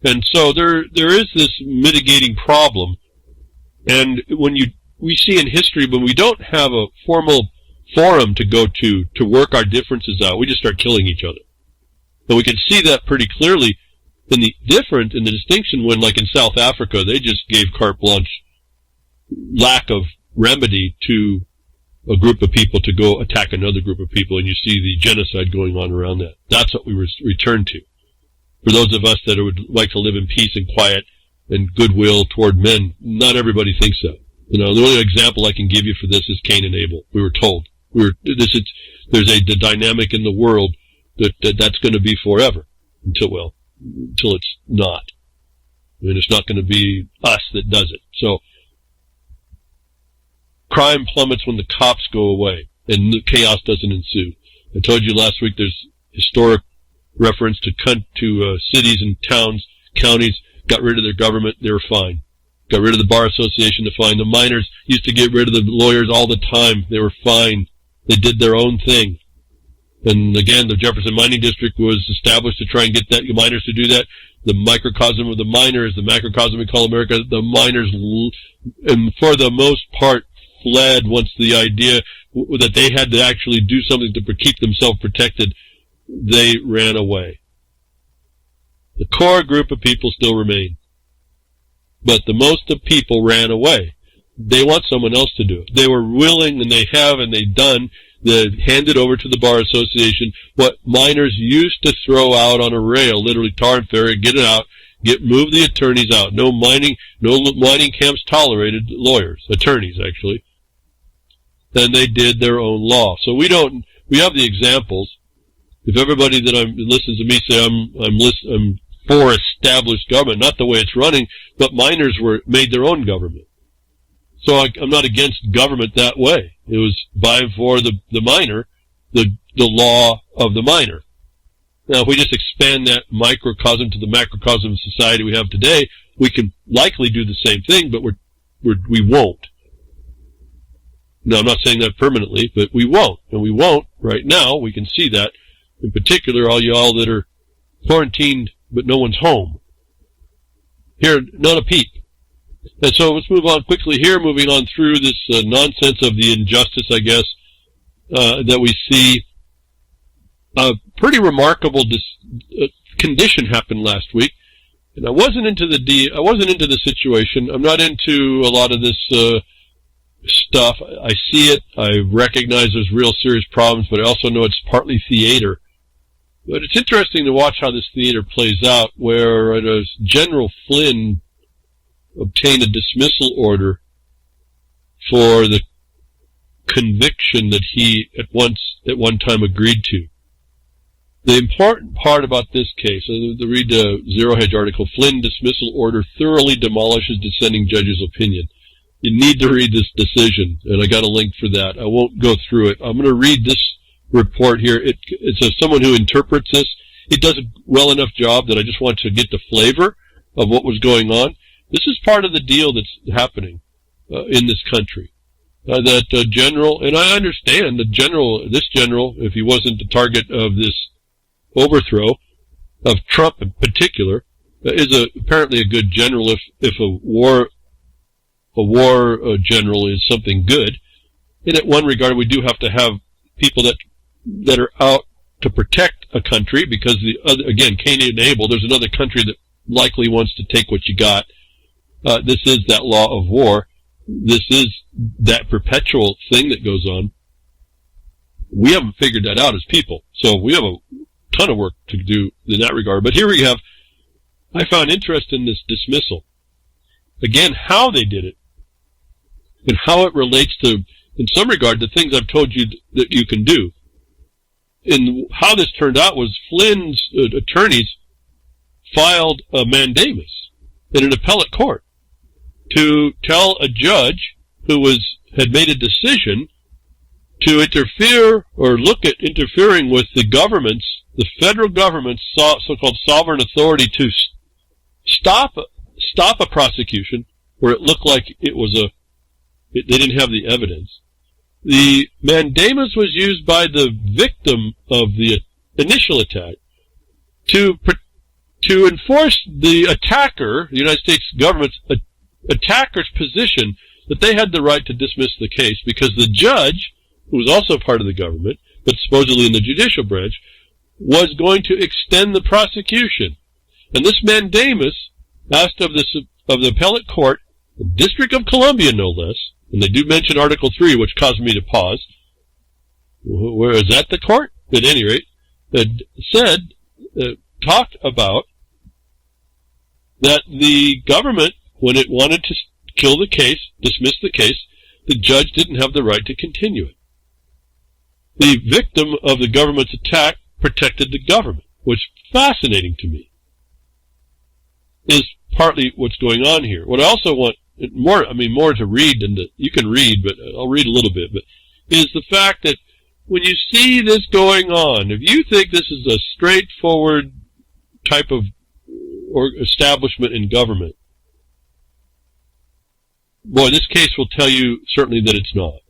And so there is this mitigating problem. And when we see in history, when we don't have a formal forum to go to work our differences out, we just start killing each other. And we can see that pretty clearly in the distinction when, like in South Africa, they just gave carte blanche, lack of remedy to a group of people to go attack another group of people, and you see the genocide going on around that. That's what we return to. For those of us that would like to live in peace and quiet and goodwill toward men, not everybody thinks so. The only example I can give you for this is Cain and Abel. We were told. There's a dynamic in the world that's going to be forever until it's not. And it's not going to be us that does it. So, crime plummets when the cops go away and the chaos doesn't ensue. I told you last week there's historic reference to cities and towns, counties, got rid of their government, they were fine. Got rid of the Bar Association to fine. The miners used to get rid of the lawyers all the time. They were fine. They did their own thing. And again, the Jefferson Mining District was established to try and get the miners to do that. The microcosm of the miners, the macrocosm we call America, the miners, and for the most part, fled once the idea that they had to actually do something to keep themselves protected. They ran away. The core group of people still remain. But the most of people ran away. They want someone else to do it. They were willing, and they have, and they've done, they handed over to the Bar Association what miners used to throw out on a rail, literally tar and ferry, get it out, move the attorneys out. No mining camps tolerated lawyers, attorneys actually. Then they did their own law. So we have the examples. If everybody that listens to me say I'm for established government, not the way it's running, but miners made their own government. So I'm not against government that way. It was by and for the miner, the law of the miner. Now, if we just expand that microcosm to the macrocosm of society we have today, we can likely do the same thing, but we won't. Now, I'm not saying that permanently, but we won't. And we won't right now. We can see that. In particular, all y'all that are quarantined, but no one's home. Here, not a peep. And so let's move on quickly here, moving on through this nonsense of the injustice, I guess, that we see. A pretty remarkable condition happened last week. And I wasn't into the situation. I'm not into a lot of this stuff. I see it. I recognize there's real serious problems, but I also know it's partly theater. But it's interesting to watch how this theater plays out, where General Flynn obtained a dismissal order for the conviction that he at one time agreed to. The important part about this case, read the Zero Hedge article, Flynn dismissal order thoroughly demolishes dissenting judge's opinion. You need to read this decision, and I got a link for that. I won't go through it. I'm going to read this report here. It's someone who interprets this. It does a well enough job that I just want to get the flavor of what was going on. This is part of the deal that's happening in this country. That general, and I understand the general, this general, if he wasn't the target of this overthrow of Trump in particular, is apparently a good general if a war general is something good. And in one regard, we do have to have people that are out to protect a country, because the other, again, Cain and Abel, there's another country that likely wants to take what you got. This is that law of war. This is that perpetual thing that goes on. We haven't figured that out as people, so we have a ton of work to do in that regard. But here we have, I found interest in this dismissal. Again, how they did it, and how it relates to, in some regard, the things I've told you that you can do. And how this turned out was Flynn's attorneys filed a mandamus in an appellate court to tell a judge who had made a decision to interfere or look at interfering with the federal government's so-called sovereign authority to stop a prosecution where it looked like they didn't have the evidence. The mandamus was used by the victim of the initial attack to enforce the attacker, the United States government's attacker's position that they had the right to dismiss the case because the judge, who was also part of the government, but supposedly in the judicial branch, was going to extend the prosecution. And this mandamus asked of the appellate court, the District of Columbia no less, and they do mention Article 3, which caused me to pause. Where is that the court? At any rate, talked about that the government, when it wanted to kill the case, dismiss the case, the judge didn't have the right to continue it. The victim of the government's attack protected the government, which is fascinating to me, is partly what's going on here. What I also want more to read, and you can read, but I'll read a little bit, but is the fact that when you see this going on, if you think this is a straightforward type of establishment in government, boy, this case will tell you certainly that it's not.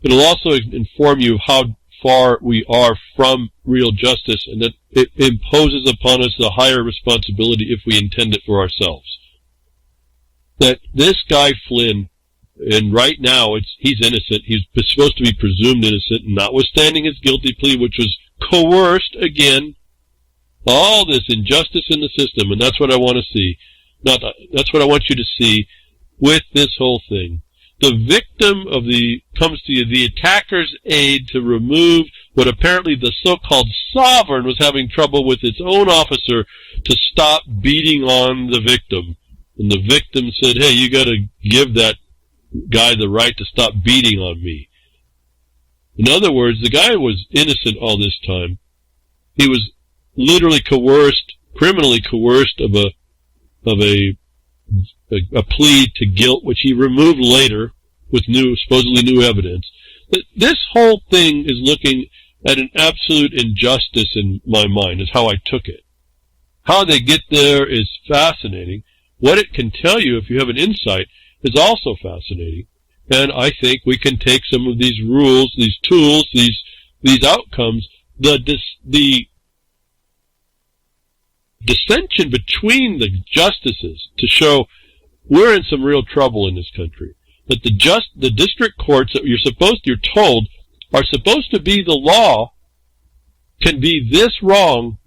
It'll also inform you of how far we are from real justice, and that it imposes upon us a higher responsibility if we intend it for ourselves. That this guy Flynn, and right now he's innocent, he's supposed to be presumed innocent, notwithstanding his guilty plea, which was coerced again, all this injustice in the system, and that's what I want to see. That's what I want you to see with this whole thing. The victim comes to you, the attacker's aid to remove what apparently the so-called sovereign was having trouble with its own officer to stop beating on the victim. And the victim said, hey, you got to give that guy the right to stop beating on me. In other words, the guy was innocent all this time. He was literally coerced, criminally coerced of a plea to guilt, which he removed later with supposedly new evidence. This whole thing is looking at an absolute injustice in my mind, is how I took it. How they get there is fascinating. What it can tell you, if you have an insight, is also fascinating. And I think we can take some of these rules, these tools, these outcomes, the dissension between the justices to show we're in some real trouble in this country. That the district courts that you're told are supposed to be the law can be this wrong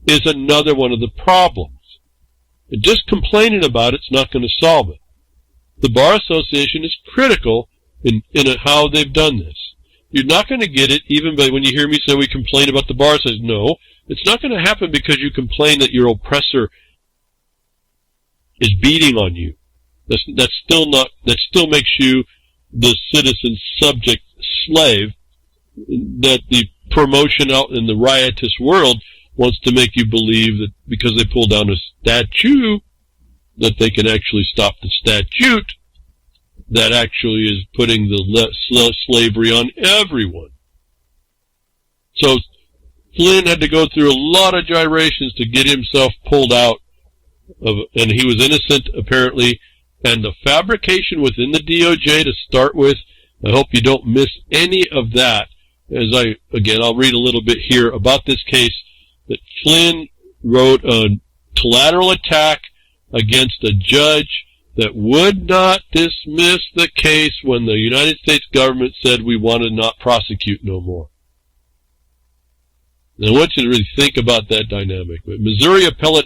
is another one of the problems. And just complaining about it's not going to solve it. The Bar Association is critical in how they've done this. You're not going to get it even by when you hear me say we complain about the Bar Association. No, it's not going to happen because you complain that your oppressor is beating on you. That still makes you the citizen subject slave that the promotion out in the riotous world wants to make you believe that because they pull down a statue, that they can actually stop the statute that actually is putting the slavery on everyone. So Flynn had to go through a lot of gyrations to get himself pulled out of, and he was innocent apparently, and the fabrication within the DOJ to start with, I hope you don't miss any of that. I'll read a little bit here about this case, that Flynn wrote a collateral attack against a judge that would not dismiss the case when the United States government said we want to not prosecute no more. And I want you to really think about that dynamic. But Missouri Appellate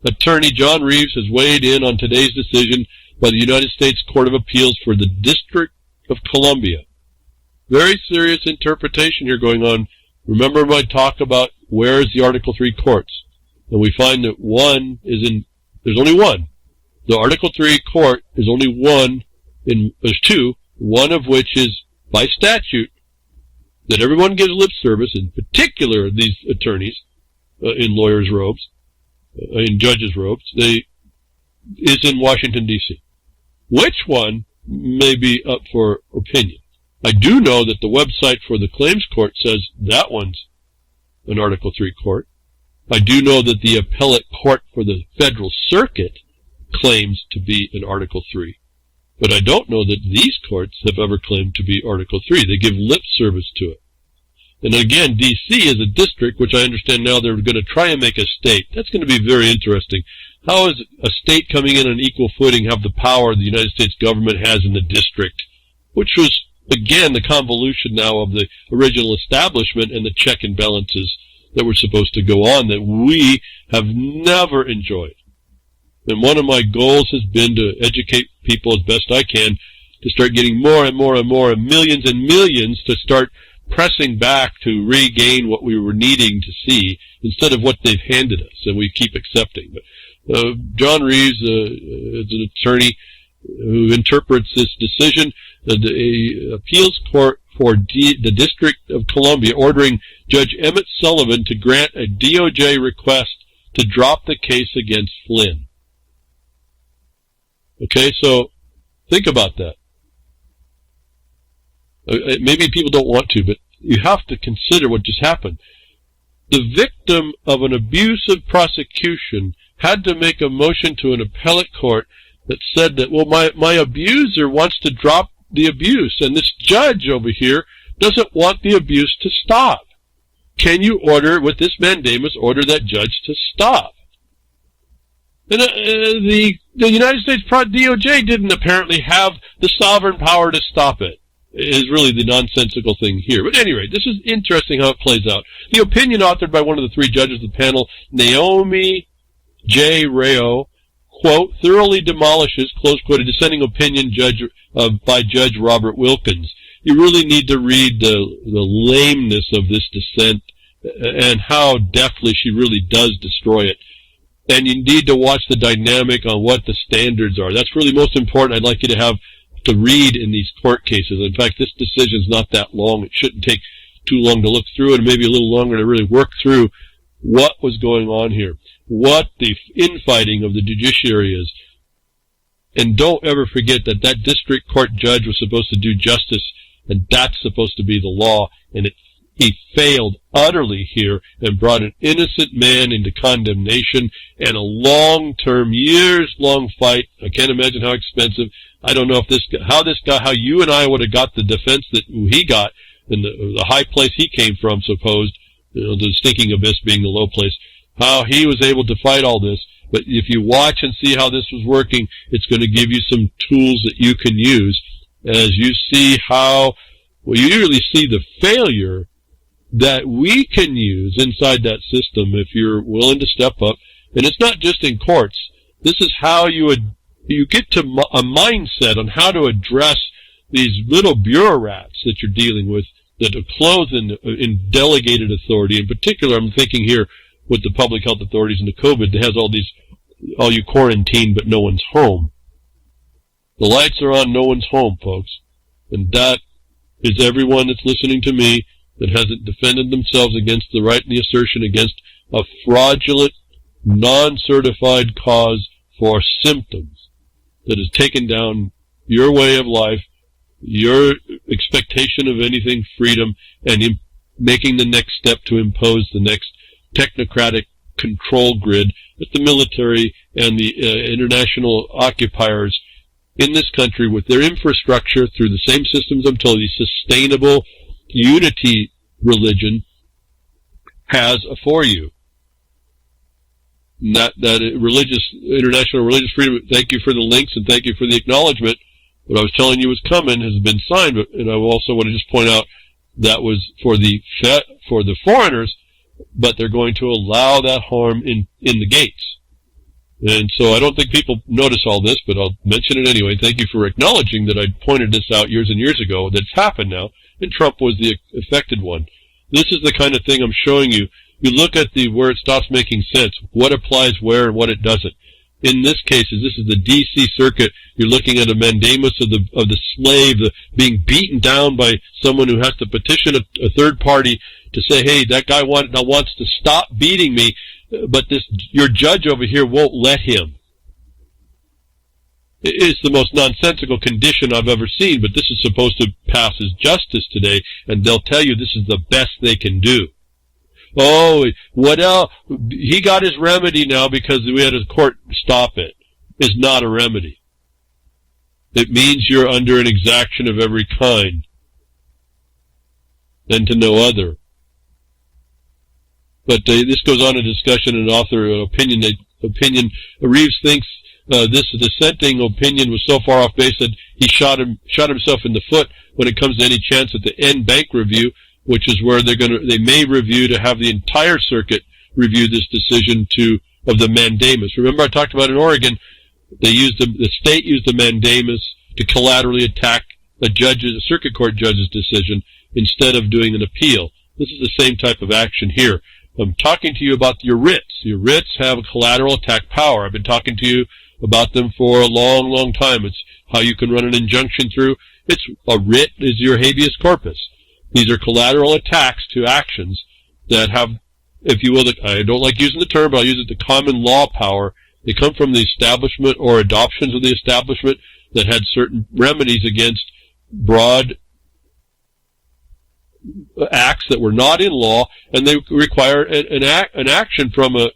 Attorney John Reeves has weighed in on today's decision by the United States Court of Appeals for the District of Columbia. Very serious interpretation here going on. Remember my talk about where is the Article 3 courts? And we find that there's only one. The Article 3 court is only one, there's two, one of which is by statute, that everyone gives lip service, in particular these attorneys in lawyers' robes, in judges' robes, is in Washington, D.C. Which one may be up for opinion? I do know that the website for the claims court says that one's an Article 3 court. I do know that the appellate court for the Federal Circuit claims to be an Article 3. But I don't know that these courts have ever claimed to be Article 3. They give lip service to it. And again, D.C. is a district, which I understand now they're going to try and make a state. That's going to be very interesting. How is a state coming in on equal footing have the power the United States government has in the district, which was, again, the convolution now of the original establishment and the check and balances that were supposed to go on that we have never enjoyed. And one of my goals has been to educate people as best I can to start getting more and more and more, and millions to start pressing back to regain what we were needing to see instead of what they've handed us, and we keep accepting. But John Reeves is an attorney who interprets this decision. The appeals court for the District of Columbia ordering Judge Emmett Sullivan to grant a DOJ request to drop the case against Flynn. Okay, so think about that. Maybe people don't want to, but you have to consider what just happened. The victim of an abusive prosecution had to make a motion to an appellate court that said that, well, my abuser wants to drop the abuse, and this judge over here doesn't want the abuse to stop. Can you order, with this mandamus, order that judge to stop? And the United States DOJ didn't apparently have the sovereign power to stop it, is really the nonsensical thing here. But at any rate, this is interesting how it plays out. The opinion authored by one of the three judges of the panel, Naomi J. Rao, quote, thoroughly demolishes, close quote, a dissenting opinion by Judge Robert Wilkins. You really need to read the lameness of this dissent and how deftly she really does destroy it. And you need to watch the dynamic on what the standards are. That's really most important. I'd like you to read in these court cases. In fact, this decision is not that long. It shouldn't take too long to look through it, and maybe a little longer to really work through what was going on here, what the infighting of the judiciary is. And don't ever forget that that district court judge was supposed to do justice, and that's supposed to be the law, and he failed utterly here and brought an innocent man into condemnation and a long-term, years-long fight. I can't imagine how expensive. I don't know if how you and I would have got the defense that he got in the high place he came from, supposed, the stinking abyss being the low place, how he was able to fight all this. But if you watch and see how this was working, it's going to give you some tools that you can use as you see you really see the failure that we can use inside that system if you're willing to step up. And it's not just in courts. This is how you get to a mindset on how to address these little bureaucrats that you're dealing with that are clothed in delegated authority. In particular, I'm thinking here with the public health authorities and the COVID that has all you quarantine, but no one's home. The lights are on, no one's home, folks. And that is everyone that's listening to me that hasn't defended themselves against the right and the assertion against a fraudulent, non-certified cause for symptoms that has taken down your way of life, your expectation of anything freedom, and making the next step to impose the next technocratic control grid that the military and the international occupiers in this country with their infrastructure through the same systems I'm telling you, sustainable unity religion has for you. That international religious freedom, thank you for the links and thank you for the acknowledgement. What I was telling you was coming has been signed, and I also want to just point out that was for the foreigners, but they're going to allow that harm in the gates. And so I don't think people notice all this, but I'll mention it anyway. Thank you for acknowledging that I pointed this out years and years ago. That's happened now, and Trump was the affected one. This is the kind of thing I'm showing you. You look at where it stops making sense, what applies where and what it doesn't. In this case, this is the D.C. Circuit. You're looking at a mandamus of the slave, being beaten down by someone who has to petition a third party to say, hey, that guy wants to stop beating me, but your judge over here won't let him. It's the most nonsensical condition I've ever seen, but this is supposed to pass as justice today, and they'll tell you this is the best they can do. Oh, what else? He got his remedy now because we had a court stop it. It's not a remedy. It means you're under an exaction of every kind, and to no other. But this goes on a discussion and author an opinion. Reeves thinks this dissenting opinion was so far off base that he shot himself in the foot when it comes to any chance at the end bank review, which is where they may review to have the entire circuit review this decision of the mandamus. Remember I talked about in Oregon, the state used the mandamus to collaterally attack a circuit court judge's decision instead of doing an appeal. This is the same type of action here. I'm talking to you about your writs. Your writs have a collateral attack power. I've been talking to you about them for a long, long time. It's how you can run an injunction through. A writ is your habeas corpus. These are collateral attacks to actions that have, if you will, I don't like using the term, but I'll use it, the common law power. They come from the establishment or adoptions of the establishment that had certain remedies against broad acts that were not in law, and they require an action from a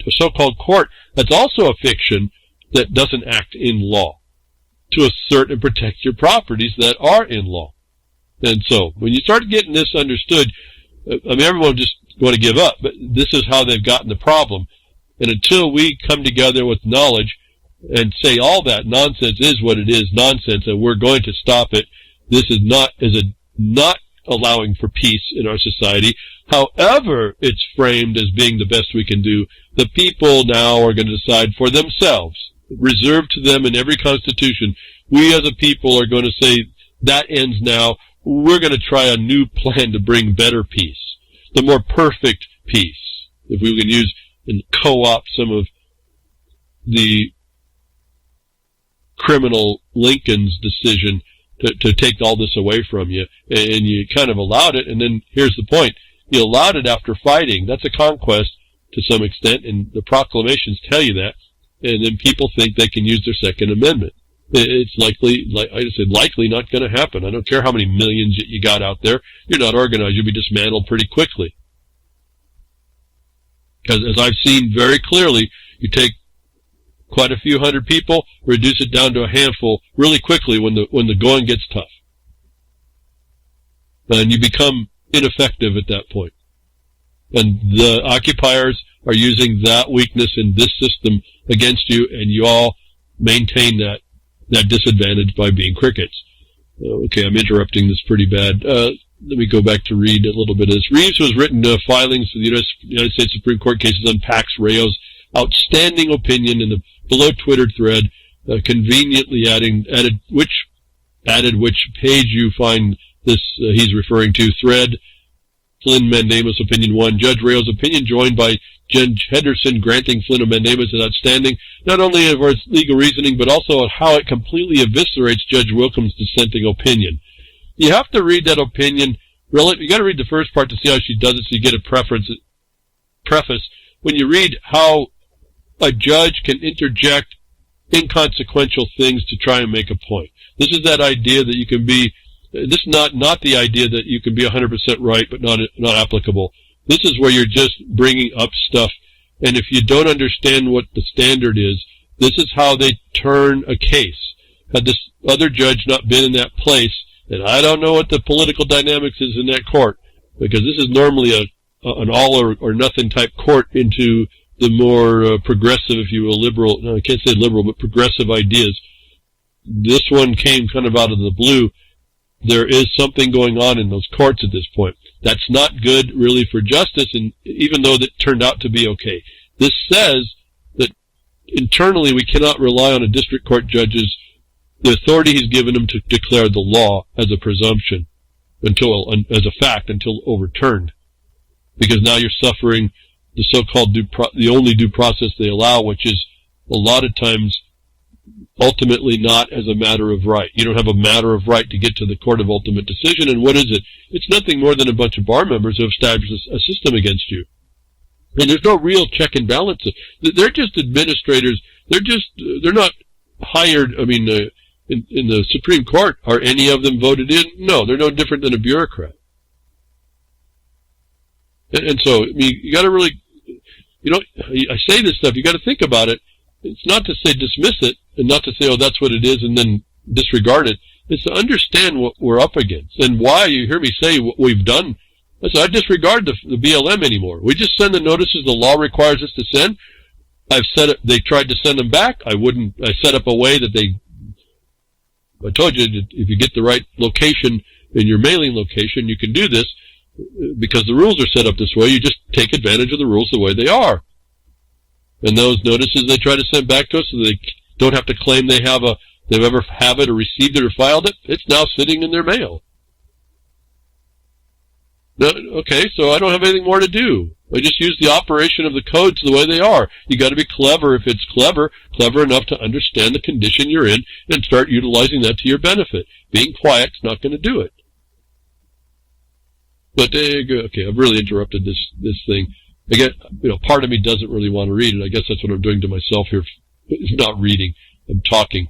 so-called court that's also a fiction that doesn't act in law to assert and protect your properties that are in law. And so, when you start getting this understood, everyone just want to give up, but this is how they've gotten the problem. And until we come together with knowledge and say all that nonsense is what it is, nonsense, and we're going to stop it, this is not allowing for peace in our society. However, it's framed as being the best we can do. The people now are going to decide for themselves, reserved to them in every constitution. We as a people are going to say, that ends now. We're going to try a new plan to bring better peace, the more perfect peace. If we can use and co-opt some of the criminal Lincoln's decision to take all this away from you, and you kind of allowed it, and then here's the point. You allowed it after fighting. That's a conquest to some extent, and the proclamations tell you that, and then people think they can use their Second Amendment. It's likely, like I said, likely not going to happen. I don't care how many millions you got out there. You're not organized. You'll be dismantled pretty quickly. Because as I've seen very clearly, you take quite a few hundred people, reduce it down to a handful really quickly when the going gets tough. And you become ineffective at that point. And the occupiers are using that weakness in this system against you, and you all maintain that disadvantage by being crickets. Okay, I'm interrupting this pretty bad. Let me go back to read a little bit of this. Reeves was written filings for the United States Supreme Court cases on Pax Rayo's outstanding opinion in the below Twitter thread, conveniently added which page you find this he's referring to. Thread, Flynn Mandamus Opinion 1. Judge Rayo's opinion joined by Judge Henderson granting Flynn a mandamus is outstanding, not only for its legal reasoning, but also how it completely eviscerates Judge Wilkins' dissenting opinion. You have to read that opinion You got to read the first part to see how she does it, so you get a preface. When you read how a judge can interject inconsequential things to try and make a point. This is that idea that you can be, this is not the idea that you can be 100% right, but not applicable. This is where you're just bringing up stuff, and if you don't understand what the standard is, this is how they turn a case. Had this other judge not been in that place, and I don't know what the political dynamics is in that court, because this is normally an all or nothing type court into the more progressive, if you will, liberal, no, I can't say liberal, but progressive ideas. This one came kind of out of the blue. There is something going on in those courts at this point. That's not good, really, for justice, and even though that turned out to be okay. This says that internally we cannot rely on a district court judge's the authority he's given him to declare the law as a presumption, as a fact, until overturned. Because now you're suffering the so-called the only due process they allow, which is a lot of times ultimately not as a matter of right. You don't have a matter of right to get to the court of ultimate decision, and what is it? It's nothing more than a bunch of bar members who have established a system against you. And there's no real check and balance. They're just administrators. They're not hired, in the Supreme Court, are any of them voted in? No, they're no different than a bureaucrat. And so, you gotta really, I say this stuff, you gotta think about it. It's not to say dismiss it, and not to say, oh, that's what it is, and then disregard it. It's to understand what we're up against, and why you hear me say what we've done. I disregard the BLM anymore. We just send the notices the law requires us to send. They tried to send them back. I set up a way that I told you, if you get the right location in your mailing location, you can do this, because the rules are set up this way. You just take advantage of the rules the way they are. And those notices they try to send back to us, so they don't have to claim they've ever have it or received it or filed it. It's now sitting in their mail. No, okay, so I don't have anything more to do. I just use the operation of the codes the way they are. You got to be clever if it's clever enough to understand the condition you're in and start utilizing that to your benefit. Being quiet's not going to do it. But okay, I've really interrupted this thing. Again, part of me doesn't really want to read it. I guess that's what I'm doing to myself here. It's not reading. I'm talking.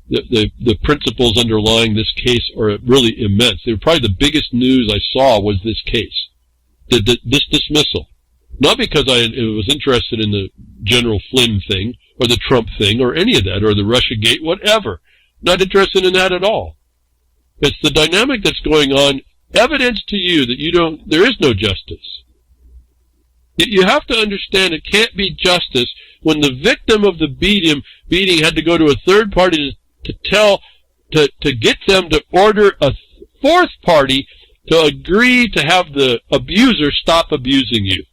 The principles underlying this case are really immense. They were probably the biggest news I saw was this case. This dismissal. Not because I was interested in the General Flynn thing, or the Trump thing, or any of that, or the Russiagate, whatever. Not interested in that at all. It's the dynamic that's going on, evidence to you that there is no justice. You have to understand it can't be justice when the victim of the beating had to go to a third party to get them to order a fourth party to agree to have the abuser stop abusing you.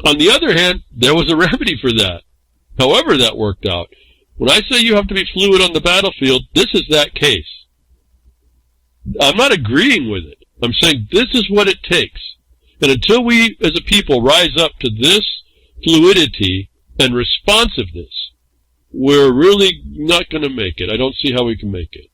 On the other hand, there was a remedy for that. However that worked out. When I say you have to be fluid on the battlefield, this is that case. I'm not agreeing with it. I'm saying this is what it takes. And until we as a people rise up to this fluidity and responsiveness, we're really not going to make it. I don't see how we can make it.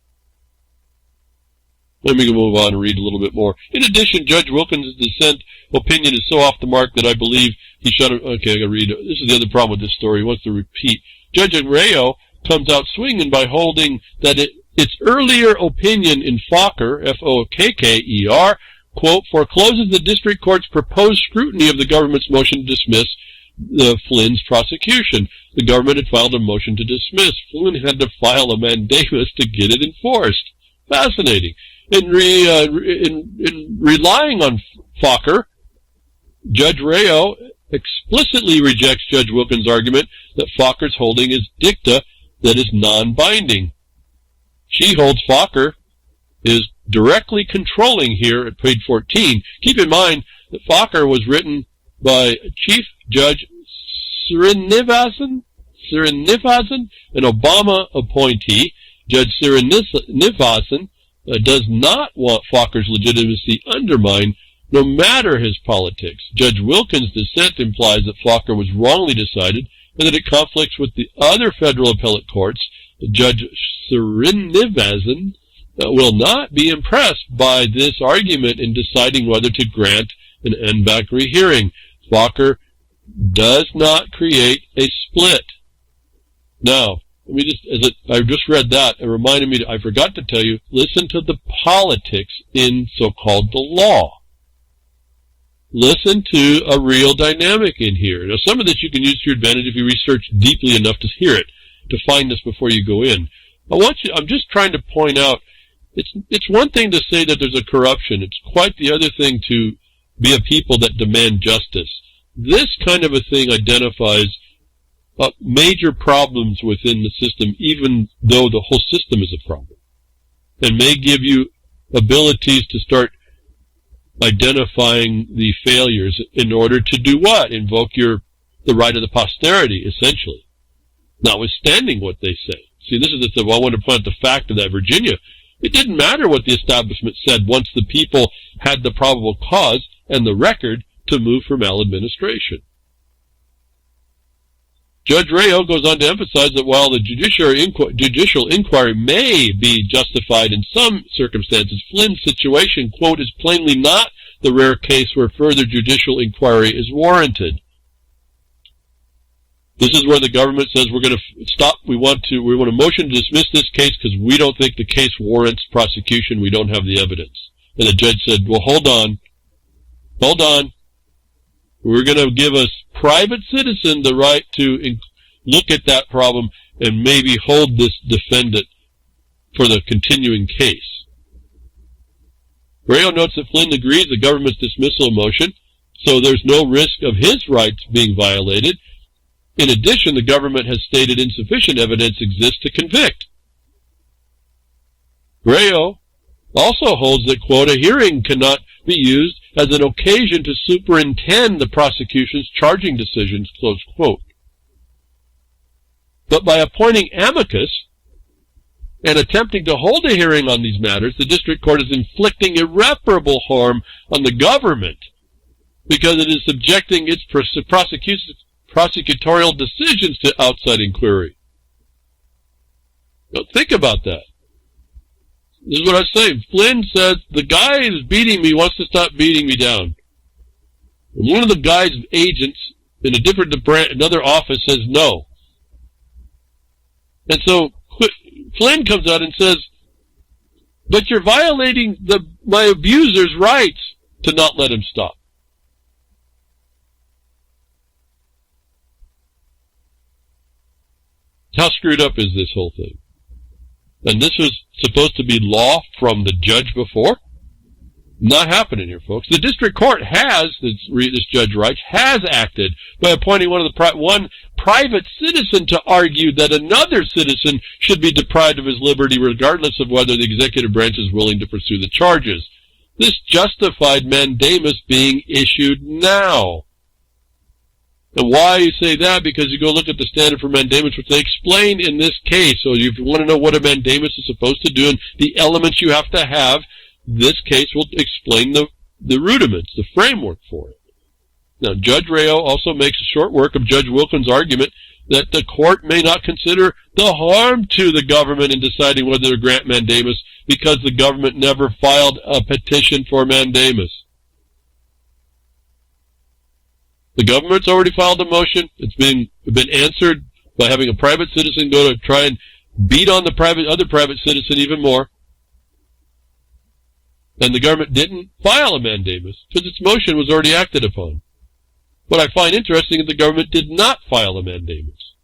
Let me move on and read a little bit more. In addition, Judge Wilkins' dissent opinion is so off the mark that I believe he should have... Okay, I got to read it. This is the other problem with this story. He wants to repeat. Judge Arreo comes out swinging by holding that its earlier opinion in Fokker, F-O-K-K-E-R, quote, forecloses the district court's proposed scrutiny of the government's motion to dismiss Flynn's prosecution. The government had filed a motion to dismiss. Flynn had to file a mandamus to get it enforced. Fascinating. In relying on Fokker, Judge Arreo explicitly rejects Judge Wilkins' argument that Fokker's holding is dicta that is non-binding. She holds Fokker is directly controlling here at page 14. Keep in mind that Fokker was written by Chief Judge Srinivasan, an Obama appointee. Judge Srinivasan does not want Fokker's legitimacy undermined, no matter his politics. Judge Wilkins' dissent implies that Fokker was wrongly decided and that it conflicts with the other federal appellate courts. Judge Srinivasan will not be impressed by this argument in deciding whether to grant an en banc rehearing. Walker does not create a split. Now, let me just, I just read that, it reminded me, I forgot to tell you, listen to the politics in so-called the law. Listen to a real dynamic in here. Now, some of this you can use to your advantage if you research deeply enough to hear it, to find this before you go in. I'm just trying to point out, it's one thing to say that there's a corruption. It's quite the other thing to be a people that demand justice. This kind of a thing identifies major problems within the system, even though the whole system is a problem, and may give you abilities to start identifying the failures in order to do what? Invoke the right of the posterity, essentially, notwithstanding what they say. See, this is I want to point out the fact of that Virginia. It didn't matter what the establishment said once the people had the probable cause and the record to move for maladministration. Judge Rayo goes on to emphasize that while the judicial inquiry may be justified in some circumstances, Flynn's situation, quote, is plainly not the rare case where further judicial inquiry is warranted. This is where the government says we're going to stop. We want a motion to dismiss this case because we don't think the case warrants prosecution. We don't have the evidence. And the judge said, well, hold on. We're going to give a private citizen the right to look at that problem and maybe hold this defendant for the continuing case. Rayo notes that Flynn agrees the government's dismissal motion, so there's no risk of his rights being violated. In addition, the government has stated insufficient evidence exists to convict. Rayo also holds that, quote, a hearing cannot be used as an occasion to superintend the prosecution's charging decisions, close quote. But by appointing amicus and attempting to hold a hearing on these matters, the district court is inflicting irreparable harm on the government because it is subjecting its prosecutorial decisions to outside inquiry. Now, think about that. This is what I was saying. Flynn says, the guy who's beating me wants to stop beating me down. And one of the guy's agents in another office says no. And so Flynn comes out and says, but you're violating my abuser's rights to not let him stop. How screwed up is this whole thing? And this was supposed to be law from the judge before? Not happening here, folks. The district court this Judge Reich has acted by appointing one private citizen to argue that another citizen should be deprived of his liberty regardless of whether the executive branch is willing to pursue the charges. This justified mandamus being issued now. And why you say that? Because you go look at the standard for mandamus, which they explain in this case. So if you want to know what a mandamus is supposed to do and the elements you have to have, this case will explain the rudiments, the framework for it. Now, Judge Rayo also makes a short work of Judge Wilkins' argument that the court may not consider the harm to the government in deciding whether to grant mandamus because the government never filed a petition for mandamus. The government's already filed a motion. It's been answered by having a private citizen go to try and beat on the other private citizen even more. And the government didn't file a mandamus because its motion was already acted upon. What I find interesting is the government did not file a mandamus.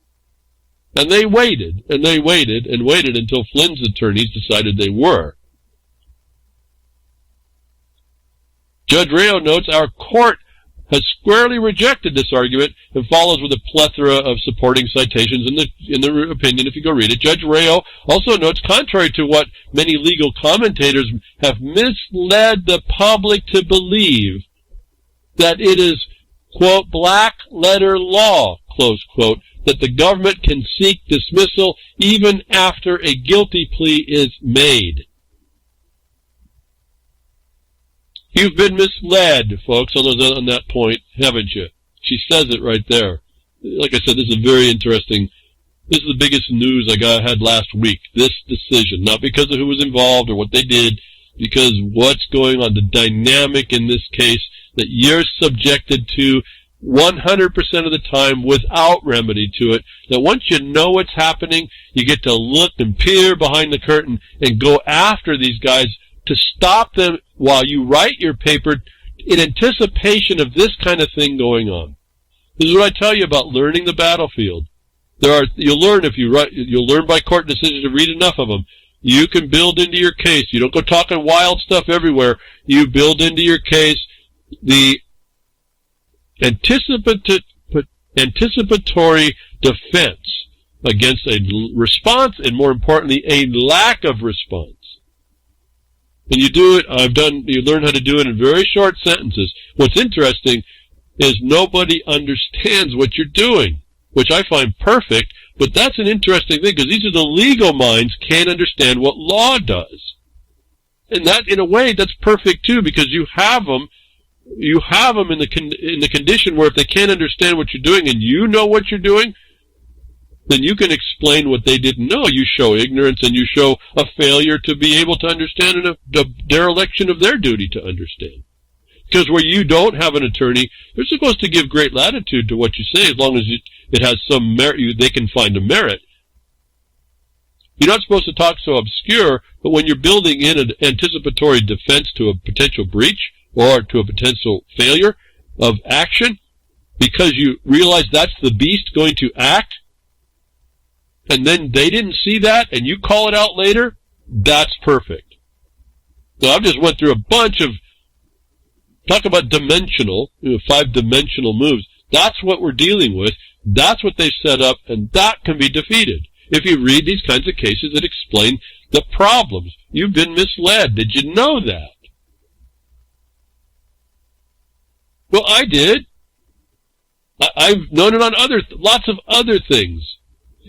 And they waited, and they waited, and waited until Flynn's attorneys decided they were. Judge Rayo notes our court has squarely rejected this argument and follows with a plethora of supporting citations in the opinion if you go read it. Judge Rayo also notes, contrary to what many legal commentators have misled the public to believe, that it is, quote, black letter law, close quote, that the government can seek dismissal even after a guilty plea is made. You've been misled, folks, on that point, haven't you? She says it right there. Like I said, this is a very interesting This is the biggest news I had last week, this decision. Not because of who was involved or what they did, because what's going on, the dynamic in this case that you're subjected to 100% of the time without remedy to it, that once you know what's happening, you get to look and peer behind the curtain and go after these guys to stop them while you write your paper in anticipation of this kind of thing going on. This is what I tell you about learning the battlefield. You'll learn by court decisions to read enough of them. You can build into your case. You don't go talking wild stuff everywhere. You build into your case the anticipatory defense against a response, and more importantly, a lack of response. And you do it, you learn how to do it in very short sentences. What's interesting is nobody understands what you're doing, which I find perfect, but that's an interesting thing, because these are the legal minds can't understand what law does. And that, in a way, that's perfect too, because you have them in the condition where if they can't understand what you're doing and you know what you're doing, then you can explain what they didn't know. You show ignorance and you show a failure to be able to understand and a dereliction of their duty to understand. Because where you don't have an attorney, they're supposed to give great latitude to what you say as long as it has some merit, they can find a merit. You're not supposed to talk so obscure, but when you're building in an anticipatory defense to a potential breach or to a potential failure of action, because you realize that's the beast going to act, and then they didn't see that, and you call it out later, that's perfect. So I've just went through a bunch of, talk about dimensional, 5-dimensional moves. That's what we're dealing with. That's what they set up, and that can be defeated. If you read these kinds of cases that explain the problems, you've been misled. Did you know that? Well, I did. I've known it on lots of other things.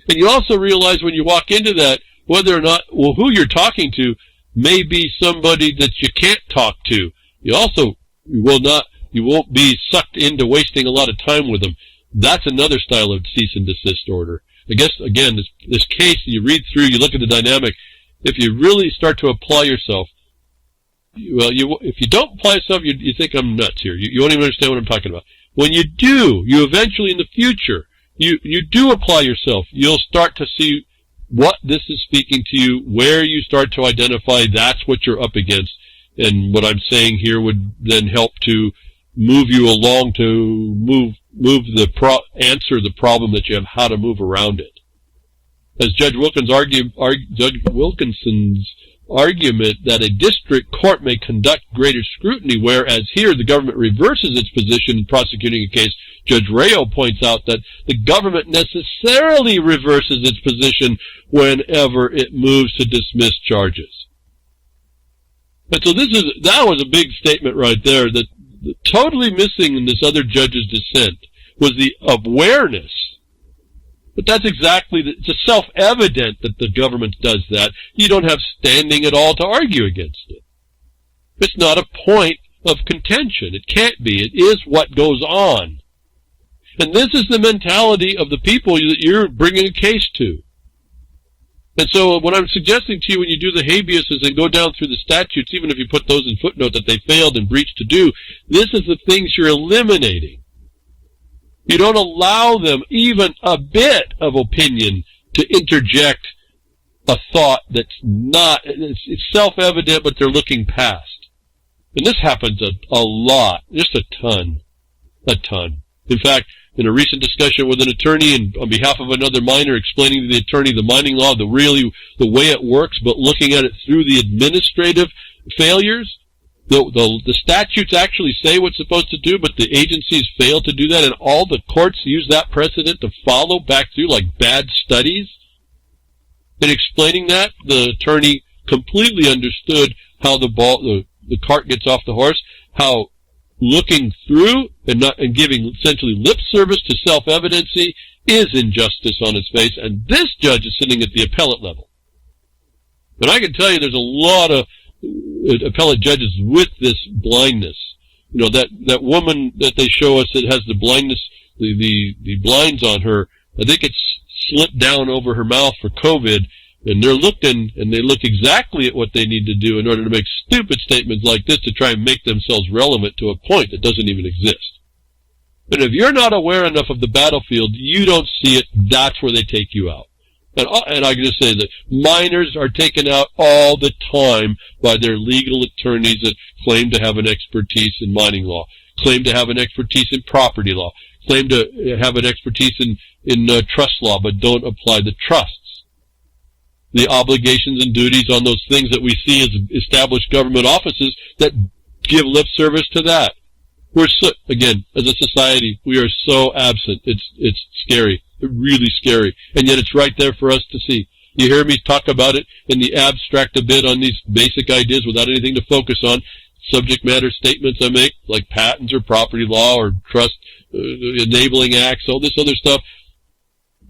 And you also realize when you walk into that, whether or not, who you're talking to may be somebody that you can't talk to. You won't be sucked into wasting a lot of time with them. That's another style of cease and desist order. I guess, again, this case, you read through, you look at the dynamic, if you really start to apply yourself, if you don't apply yourself, you think I'm nuts here. You won't even understand what I'm talking about. When you do, you eventually in the future, you do apply yourself, you'll start to see what this is speaking to you, where you start to identify that's what you're up against. And what I'm saying here would then help to move you along to answer the problem that you have, how to move around it. As Judge Wilkinson's argument that a district court may conduct greater scrutiny, whereas here the government reverses its position in prosecuting a case, Judge Rayo points out that the government necessarily reverses its position whenever it moves to dismiss charges. And so that was a big statement right there, that totally missing in this other judge's dissent was the awareness. But that's exactly, it's self-evident that the government does that. You don't have standing at all to argue against it. It's not a point of contention. It can't be. It is what goes on. And this is the mentality of the people that you're bringing a case to. And so what I'm suggesting to you when you do the habeas is and go down through the statutes, even if you put those in footnote that they failed and breached to do, this is the things you're eliminating. You don't allow them even a bit of opinion to interject a thought that's not, it's self-evident, but they're looking past. And this happens a lot, just a ton. In fact, in a recent discussion with an attorney and on behalf of another miner explaining to the attorney the mining law, the way it works, but looking at it through the administrative failures, the statutes actually say what's supposed to do, but the agencies fail to do that, and all the courts use that precedent to follow back through like bad studies. In explaining that, the attorney completely understood how the cart gets off the horse, how looking through and giving essentially lip service to self-evidency is injustice on its face, and this judge is sitting at the appellate level. And I can tell you there's a lot of appellate judges with this blindness. You know, that woman that they show us that has the blindness, the blinds on her, I think it's slip down over her mouth for COVID, and they're looking, and they look exactly at what they need to do in order to make stupid statements like this to try and make themselves relevant to a point that doesn't even exist. But if you're not aware enough of the battlefield, you don't see it, that's where they take you out. And I can just say that minors are taken out all the time by their legal attorneys that claim to have an expertise in mining law, claim to have an expertise in property law, claim to have an expertise in trust law, but don't apply the trusts. The obligations and duties on those things that we see as established government offices that give lip service to that. We're so, again, as a society, we are so absent. It's scary. Really scary. And yet it's right there for us to see. You hear me talk about it in the abstract a bit on these basic ideas without anything to focus on. Subject matter statements I make, like patents or property law or trust enabling acts, all this other stuff.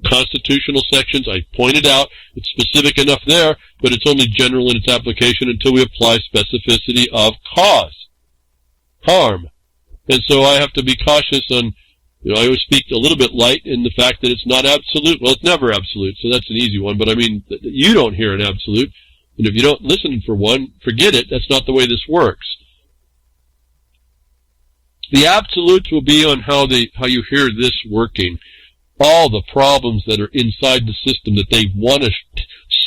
Constitutional sections, I pointed out, it's specific enough there, but it's only general in its application until we apply specificity of cause. Harm. And so I have to be cautious on, I always speak a little bit light in the fact that it's not absolute. Well, it's never absolute, so that's an easy one. But I mean, you don't hear an absolute. And if you don't listen for one, forget it. That's not the way this works. The absolutes will be on how you hear this working. All the problems that are inside the system that they want to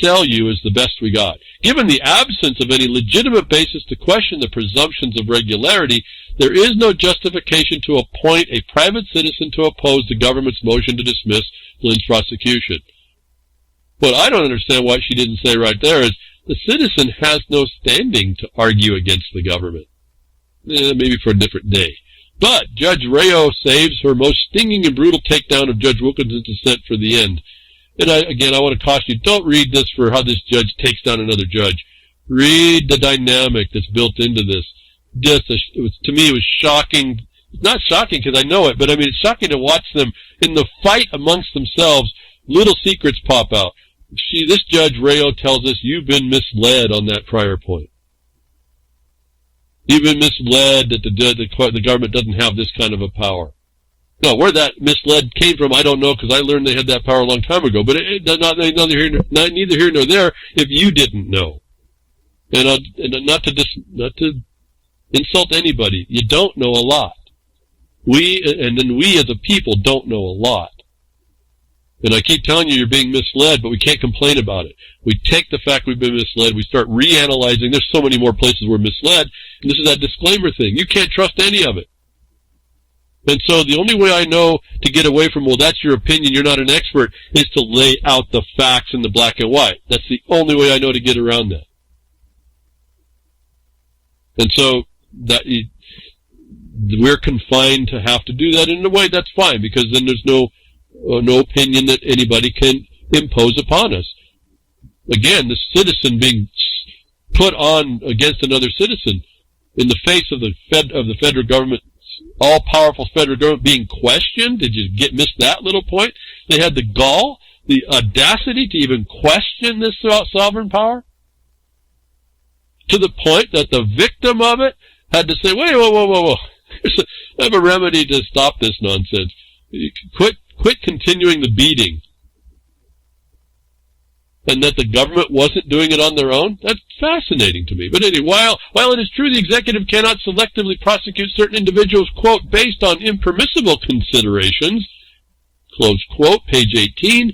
sell you as the best we got. Given the absence of any legitimate basis to question the presumptions of regularity, there is no justification to appoint a private citizen to oppose the government's motion to dismiss Flynn's prosecution. What I don't understand why she didn't say right there is the citizen has no standing to argue against the government. Maybe for a different day. But Judge Rayo saves her most stinging and brutal takedown of Judge Wilkinson's dissent for the end. And I want to caution you, don't read this for how this judge takes down another judge. Read the dynamic that's built into this. To me, it was shocking. It's not shocking because I know it, but I mean, it's shocking to watch them in the fight amongst themselves. Little secrets pop out. This Judge Rayo tells us you've been misled on that prior point. You've been misled that the government doesn't have this kind of a power. No, where that misled came from, I don't know, because I learned they had that power a long time ago. But neither here nor there if you didn't know. And not to insult anybody. You don't know a lot. We as a people don't know a lot. And I keep telling you you're being misled, but we can't complain about it. We take the fact we've been misled, we start reanalyzing. There's so many more places we're misled, and this is that disclaimer thing. You can't trust any of it. And so the only way I know to get away from, well, that's your opinion, you're not an expert, is to lay out the facts in the black and white. That's the only way I know to get around that. And so we're confined to have to do that. In a way, that's fine, because then there's no opinion that anybody can impose upon us. Again, the citizen being put on against another citizen in the face of the federal government, all-powerful federal government being questioned. Did you miss that little point? They had the gall, the audacity to even question this sovereign power, to the point that the victim of it had to say, whoa. I have a remedy to stop this nonsense. Quit continuing the beating. And that the government wasn't doing it on their own? That's fascinating to me. But anyway, while it is true the executive cannot selectively prosecute certain individuals, quote, based on impermissible considerations, close quote, page 18,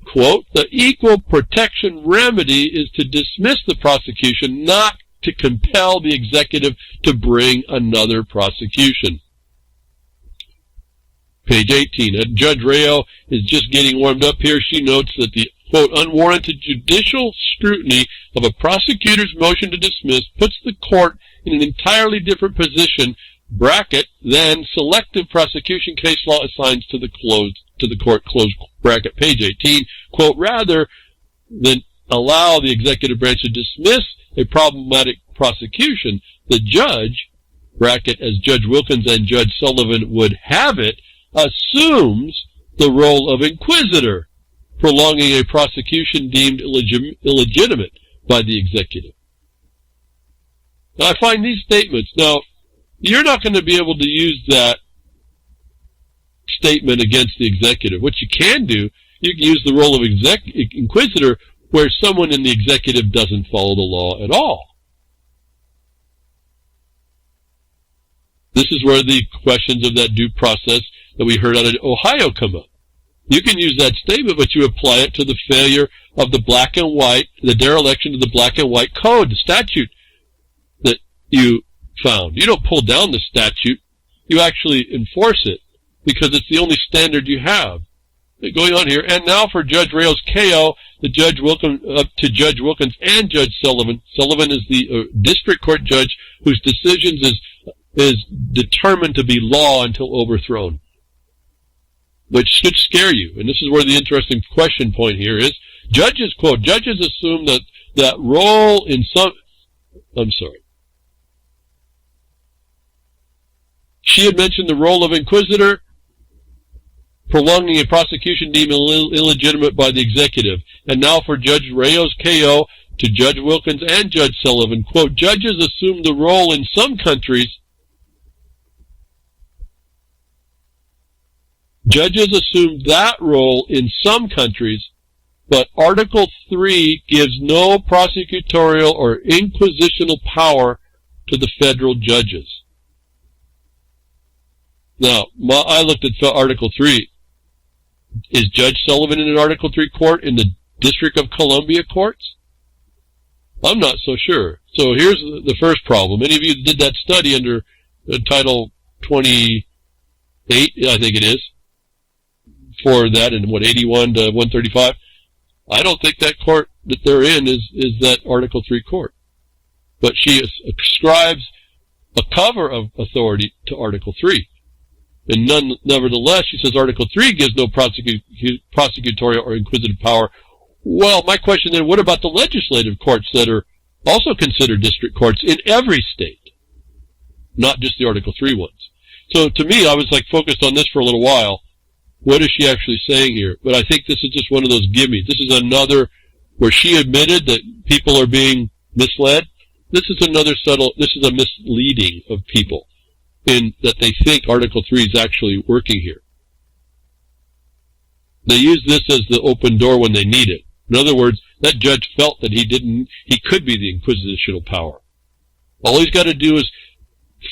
quote, the equal protection remedy is to dismiss the prosecution, not to compel the executive to bring another prosecution. Page 18. Judge Rayo is just getting warmed up here. She notes that the, quote, unwarranted judicial scrutiny of a prosecutor's motion to dismiss puts the court in an entirely different position, bracket, than selective prosecution case law assigns to the court, close bracket, page 18, quote, rather than allow the executive branch to dismiss a problematic prosecution, the judge, bracket, as Judge Wilkins and Judge Sullivan would have it, assumes the role of inquisitor, prolonging a prosecution deemed illegitimate by the executive. Now, I find these statements, now, you're not going to be able to use that statement against the executive. What you can do You can use the role of inquisitor where someone in the executive doesn't follow the law at all. This is where the questions of that due process that we heard out of Ohio come up. You can use that statement, but you apply it to the failure of the black and white, the dereliction of the black and white code, the statute that you found. You don't pull down the statute. You actually enforce it because it's the only standard you have. Going on here, and now for Judge Rayo's KO, to Judge Wilkins and Judge Sullivan. Sullivan is the district court judge whose decisions is determined to be law until overthrown, which should scare you. And this is where the interesting question point here is. Judges, quote, judges assume that role in some... I'm sorry. She had mentioned the role of inquisitor, prolonging a prosecution deemed illegitimate by the executive. And now for Judge Rayo's KO to Judge Wilkins and Judge Sullivan, quote, judges assume the role in some countries. Judges assume that role in some countries, but Article 3 gives no prosecutorial or inquisitional power to the federal judges. Now, I looked at Article 3. Is Judge Sullivan in an Article 3 court in the District of Columbia courts? I'm not so sure. So here's the first problem. Any of you did that study under Title 28, I think it is, for that in, 81 to 135? I don't think that court that they're in is that Article 3 court. But she ascribes a cover of authority to Article 3. And nevertheless, she says Article 3 gives no prosecutorial or inquisitive power. Well, my question then, what about the legislative courts that are also considered district courts in every state? Not just the Article 3 ones. So to me, I was focused on this for a little while. What is she actually saying here? But I think this is just one of those gimmies. This is another where she admitted that people are being misled. This is a misleading of people in that they think Article 3 is actually working here. They use this as the open door when they need it. In other words, that judge felt that he could be the inquisitional power. All he's got to do is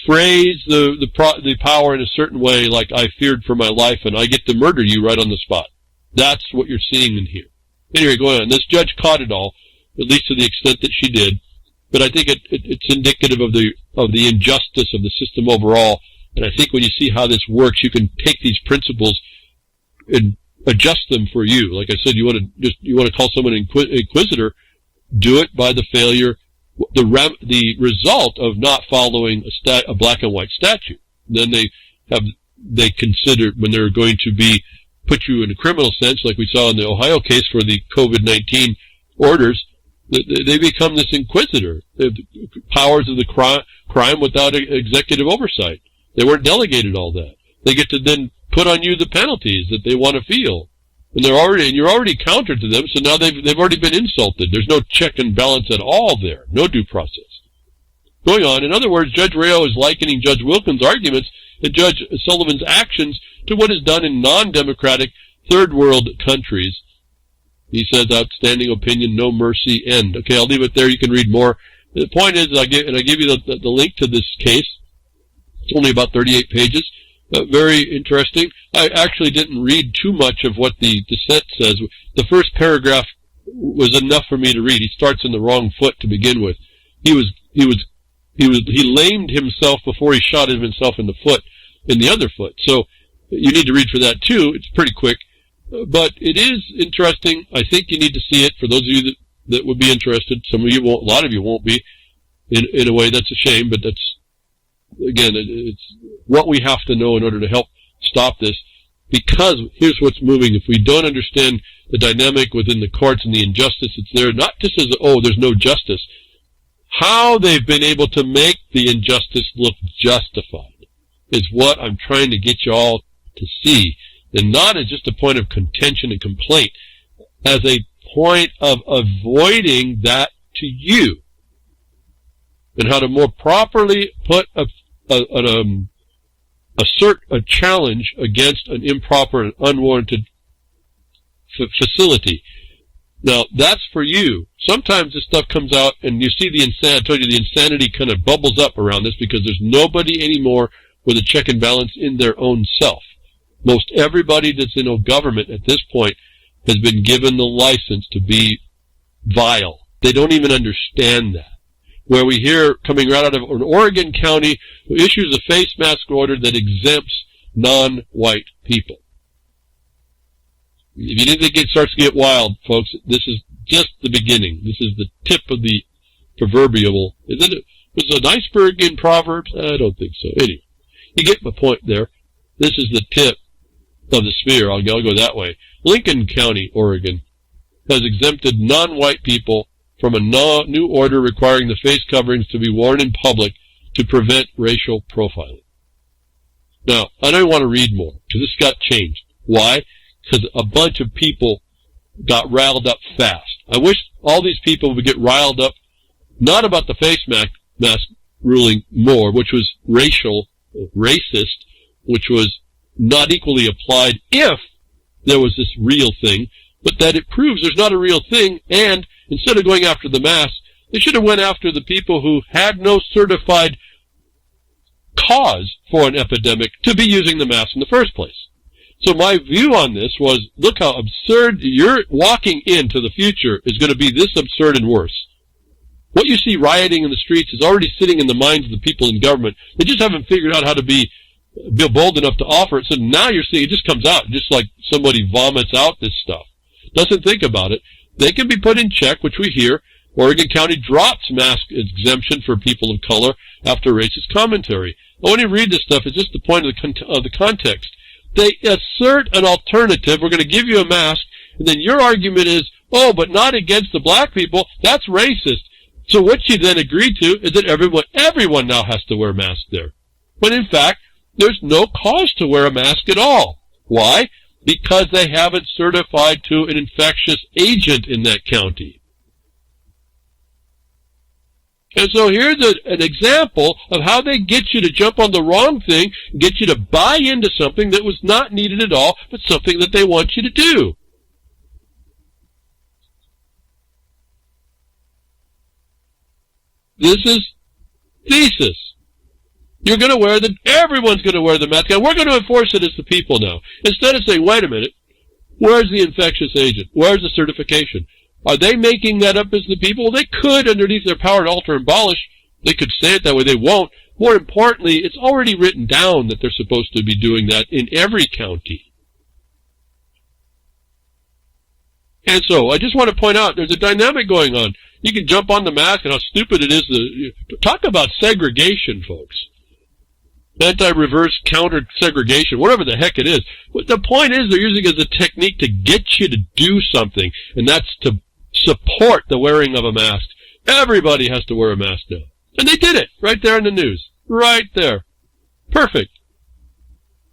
phrase the power in a certain way, like I feared for my life and I get to murder you right on the spot. That's what you're seeing in here. Anyway, going on. This judge caught it all, at least to the extent that she did. But I think it's indicative of the injustice of the system overall. And I think when you see how this works, you can take these principles and adjust them for you. Like I said, you want to call someone an inquisitor, do it by the failure, the result of not following a black and white statute. Then they consider when they're going to put you in a criminal sense, like we saw in the Ohio case for the COVID-19 orders. They become this inquisitor. They have powers of the crime without executive oversight. They weren't delegated all that. They get to then put on you the penalties that they want to feel. And you're already counter to them, so now they've already been insulted. There's no check and balance at all there. No due process. Going on, in other words, Judge Rayo is likening Judge Wilkins' arguments and Judge Sullivan's actions to what is done in non-democratic third world countries. He says, outstanding opinion, no mercy, end. Okay, I'll leave it there. You can read more. The point is, I give you the link to this case. It's only about 38 pages. Very interesting. I actually didn't read too much of what the dissent says. The first paragraph was enough for me to read. He starts in the wrong foot to begin with. He lamed himself before he shot himself in the other foot. So you need to read for that too. It's pretty quick. But it is interesting. I think you need to see it for those of you that would be interested. Some of you won't, a lot of you won't be. In a way, that's a shame, but that's, again, it's what we have to know in order to help stop this. Because here's what's moving. If we don't understand the dynamic within the courts and the injustice that's there, not just as, there's no justice, how they've been able to make the injustice look justified is what I'm trying to get you all to see. And not as just a point of contention and complaint, as a point of avoiding that to you. And how to more properly put assert a challenge against an improper and unwarranted facility. Now, that's for you. Sometimes this stuff comes out, and you see the insanity. I told you the insanity kind of bubbles up around this because there's nobody anymore with a check and balance in their own self. Most everybody that's in a government at this point has been given the license to be vile. They don't even understand that. Where we hear coming right out of an Oregon county who issues a face mask order that exempts non-white people. If you didn't think it starts to get wild, folks, this is just the beginning. This is the tip of the proverbial. Was it an iceberg in Proverbs? I don't think so. Anyway, you get my point there. This is the tip of the spear. I'll go that way. Lincoln County, Oregon, has exempted non-white people from a new order requiring the face coverings to be worn in public to prevent racial profiling. Now, I don't want to read more, because this got changed. Why? Because a bunch of people got riled up fast. I wish all these people would get riled up, not about the face mask ruling more, which was racist, which was not equally applied if there was this real thing, but that it proves there's not a real thing, and instead of going after the mass, they should have went after the people who had no certified cause for an epidemic to be using the mask in the first place. So my view on this was, look how absurd you're walking into the future is going to be this absurd and worse. What you see rioting in the streets is already sitting in the minds of the people in government. They just haven't figured out how to be bold enough to offer it. So now you're seeing it just comes out, just like somebody vomits out this stuff. Doesn't think about it. They can be put in check, which we hear. Oregon County drops mask exemption for people of color after racist commentary. I want to read this stuff. It's just the point of the context. They assert an alternative. We're going to give you a mask, and then your argument is, oh, but not against the black people. That's racist. So what you then agree to is that everyone now has to wear a mask there. When in fact, there's no cause to wear a mask at all. Why? Because they haven't certified to an infectious agent in that county. And so here's an example of how they get you to jump on the wrong thing, get you to buy into something that was not needed at all, but something that they want you to do. This is Thesis. You're going to everyone's going to wear the mask, and we're going to enforce it as the people now. Instead of saying, wait a minute, where's the infectious agent? Where's the certification? Are they making that up as the people? They could, underneath their power to alter and abolish. They could say it that way. They won't. More importantly, it's already written down that they're supposed to be doing that in every county. And so, I just want to point out, there's a dynamic going on. You can jump on the mask and how stupid it is. Talk about segregation, folks. Anti-reverse counter segregation, whatever the heck it is. But the point is they're using it as a technique to get you to do something, and that's to support the wearing of a mask. Everybody has to wear a mask now. And they did it right there in the news. Right there. Perfect.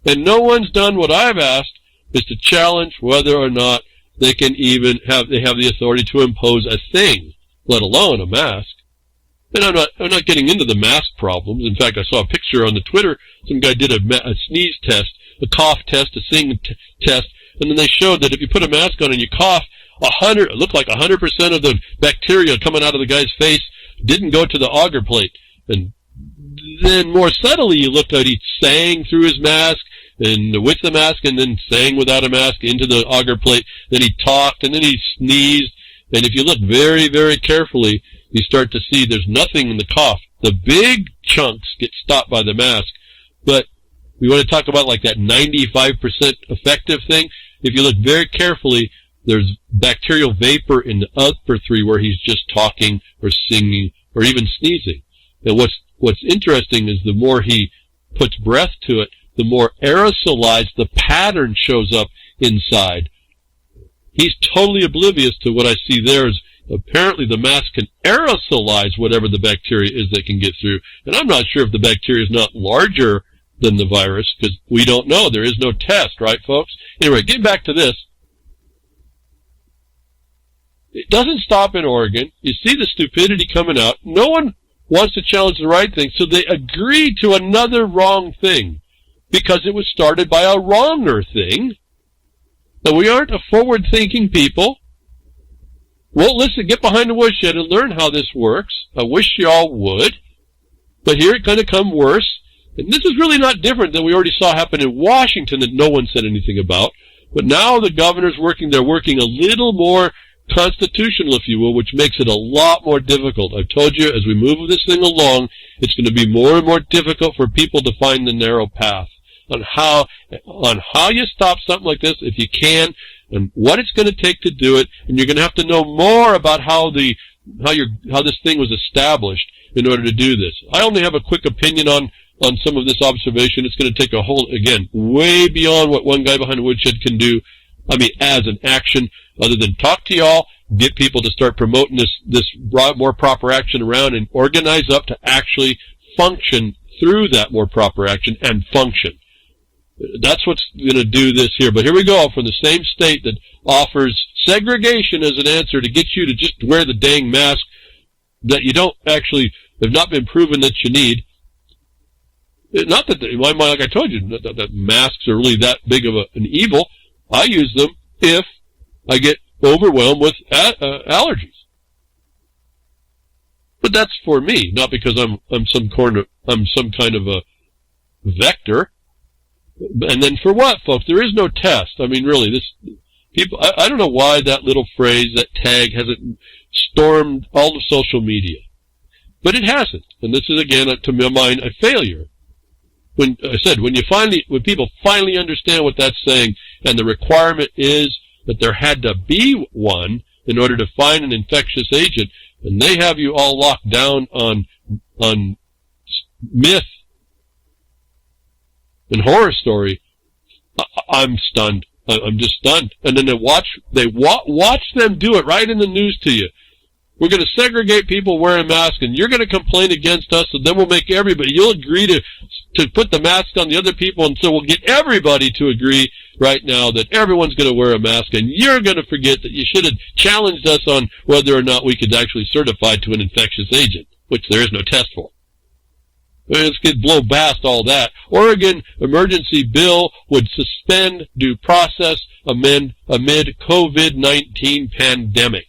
And no one's done what I've asked, is to challenge whether or not they can even have the authority to impose a thing, let alone a mask. And I'm not getting into the mask problems. In fact, I saw a picture on the Twitter. Some guy did a sneeze test, a cough test, a sing test, and then they showed that if you put a mask on and you cough, it looked like 100% of the bacteria coming out of the guy's face didn't go to the auger plate. And then more subtly, you looked at he sang through his mask and with the mask, and then sang without a mask into the auger plate. Then he talked, and then he sneezed. And if you look very, very carefully, you start to see there's nothing in the cough. The big chunks get stopped by the mask. But we want to talk about like that 95% effective thing. If you look very carefully, there's bacterial vapor in the upper three where he's just talking or singing or even sneezing. And what's interesting is the more he puts breath to it, the more aerosolized the pattern shows up inside. He's totally oblivious to what I see there is apparently the mask can aerosolize whatever the bacteria is that can get through. And I'm not sure if the bacteria is not larger than the virus, because we don't know. There is no test, right, folks? Anyway, getting back to this. It doesn't stop in Oregon. You see the stupidity coming out. No one wants to challenge the right thing, so they agree to another wrong thing because it was started by a wronger thing. And we aren't a forward-thinking people. Won't listen, get behind the woodshed and learn how this works. I wish you all would. But here it's going to come worse. And this is really not different than we already saw happen in Washington that no one said anything about. But now the governor's working, they're working a little more constitutional, if you will, which makes it a lot more difficult. I've told you, as we move this thing along, it's going to be more and more difficult for people to find the narrow path on how you stop something like this, if you can, and what it's going to take to do it. And you're going to have to know more about how this thing was established in order to do this. I only have a quick opinion on some of this observation. It's going to take a whole, again, way beyond what one guy behind the woodshed can do. I mean, as an action, other than talk to y'all, get people to start promoting this more proper action around and organize up to actually function through that more proper action and function. That's what's going to do this here. But here we go, from the same state that offers segregation as an answer to get you to just wear the dang mask that you don't actually, have not been proven that you need. Not that, in my mind, like I told you, that masks are really that big of an evil. I use them if I get overwhelmed with allergies. But that's for me, not because I'm some kind of a vector. And then for what, folks? There is no test. I mean, really, people. I don't know why that little phrase, that tag, hasn't stormed all of social media, but it hasn't. And this is, again, to my mind, a failure. When people finally understand what that's saying, and the requirement is that there had to be one in order to find an infectious agent, and they have you all locked down on myth and horror story, I'm stunned. I'm just stunned. And then they watch them do it right in the news to you. We're going to segregate people wearing masks, and you're going to complain against us, and then we'll make everybody, you'll agree to put the mask on the other people, and so we'll get everybody to agree right now that everyone's going to wear a mask, and you're going to forget that you should have challenged us on whether or not we could actually certify to an infectious agent, which there is no test for. Let's blow past all that. Oregon emergency bill would suspend due process amid COVID-19 pandemic.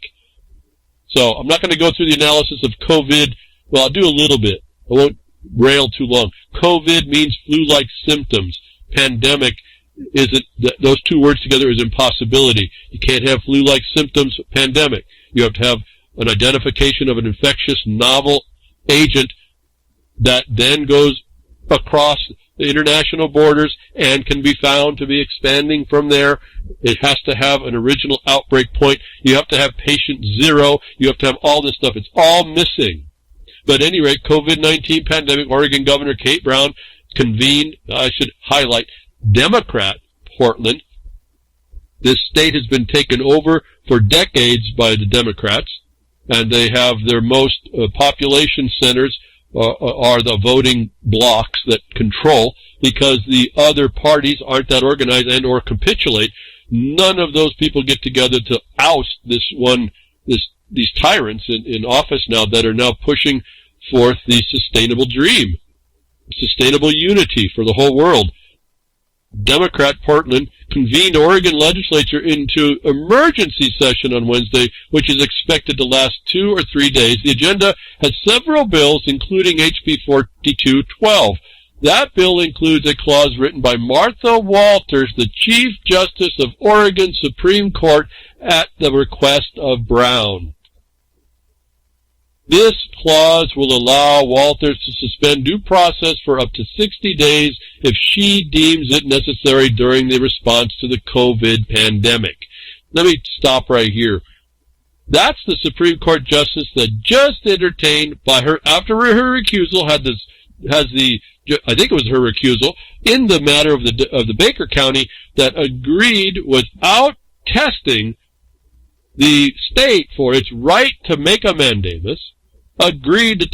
So I'm not going to go through the analysis of COVID. Well, I'll do a little bit. I won't rail too long. COVID means flu-like symptoms. Pandemic isn't. Those two words together is impossibility. You can't have flu-like symptoms. Pandemic. You have to have an identification of an infectious novel agent that then goes across the international borders and can be found to be expanding from there. It has to have an original outbreak point. You have to have patient zero. You have to have all this stuff. It's all missing. But at any rate, COVID-19 pandemic, Oregon Governor Kate Brown convened, I should highlight, Democrat Portland. This state has been taken over for decades by the Democrats, and they have their most population centers are the voting blocks that control, because the other parties aren't that organized and or capitulate. None of those people get together to oust these tyrants in office now that are now pushing forth the sustainable dream, sustainable unity for the whole world. Democrat Portland convened Oregon legislature into emergency session on Wednesday, which is expected to last 2 or 3 days. The agenda has several bills, including HB 4212. That bill includes a clause written by Martha Walters, the Chief Justice of Oregon Supreme Court, at the request of Brown. This clause will allow Walters to suspend due process for up to 60 days if she deems it necessary during the response to the COVID pandemic. Let me stop right here. That's the Supreme Court justice that just entertained by her, after her recusal, I think it was her recusal, in the matter of the Baker County, that agreed without testing the state for its right to make a mandamus, agreed that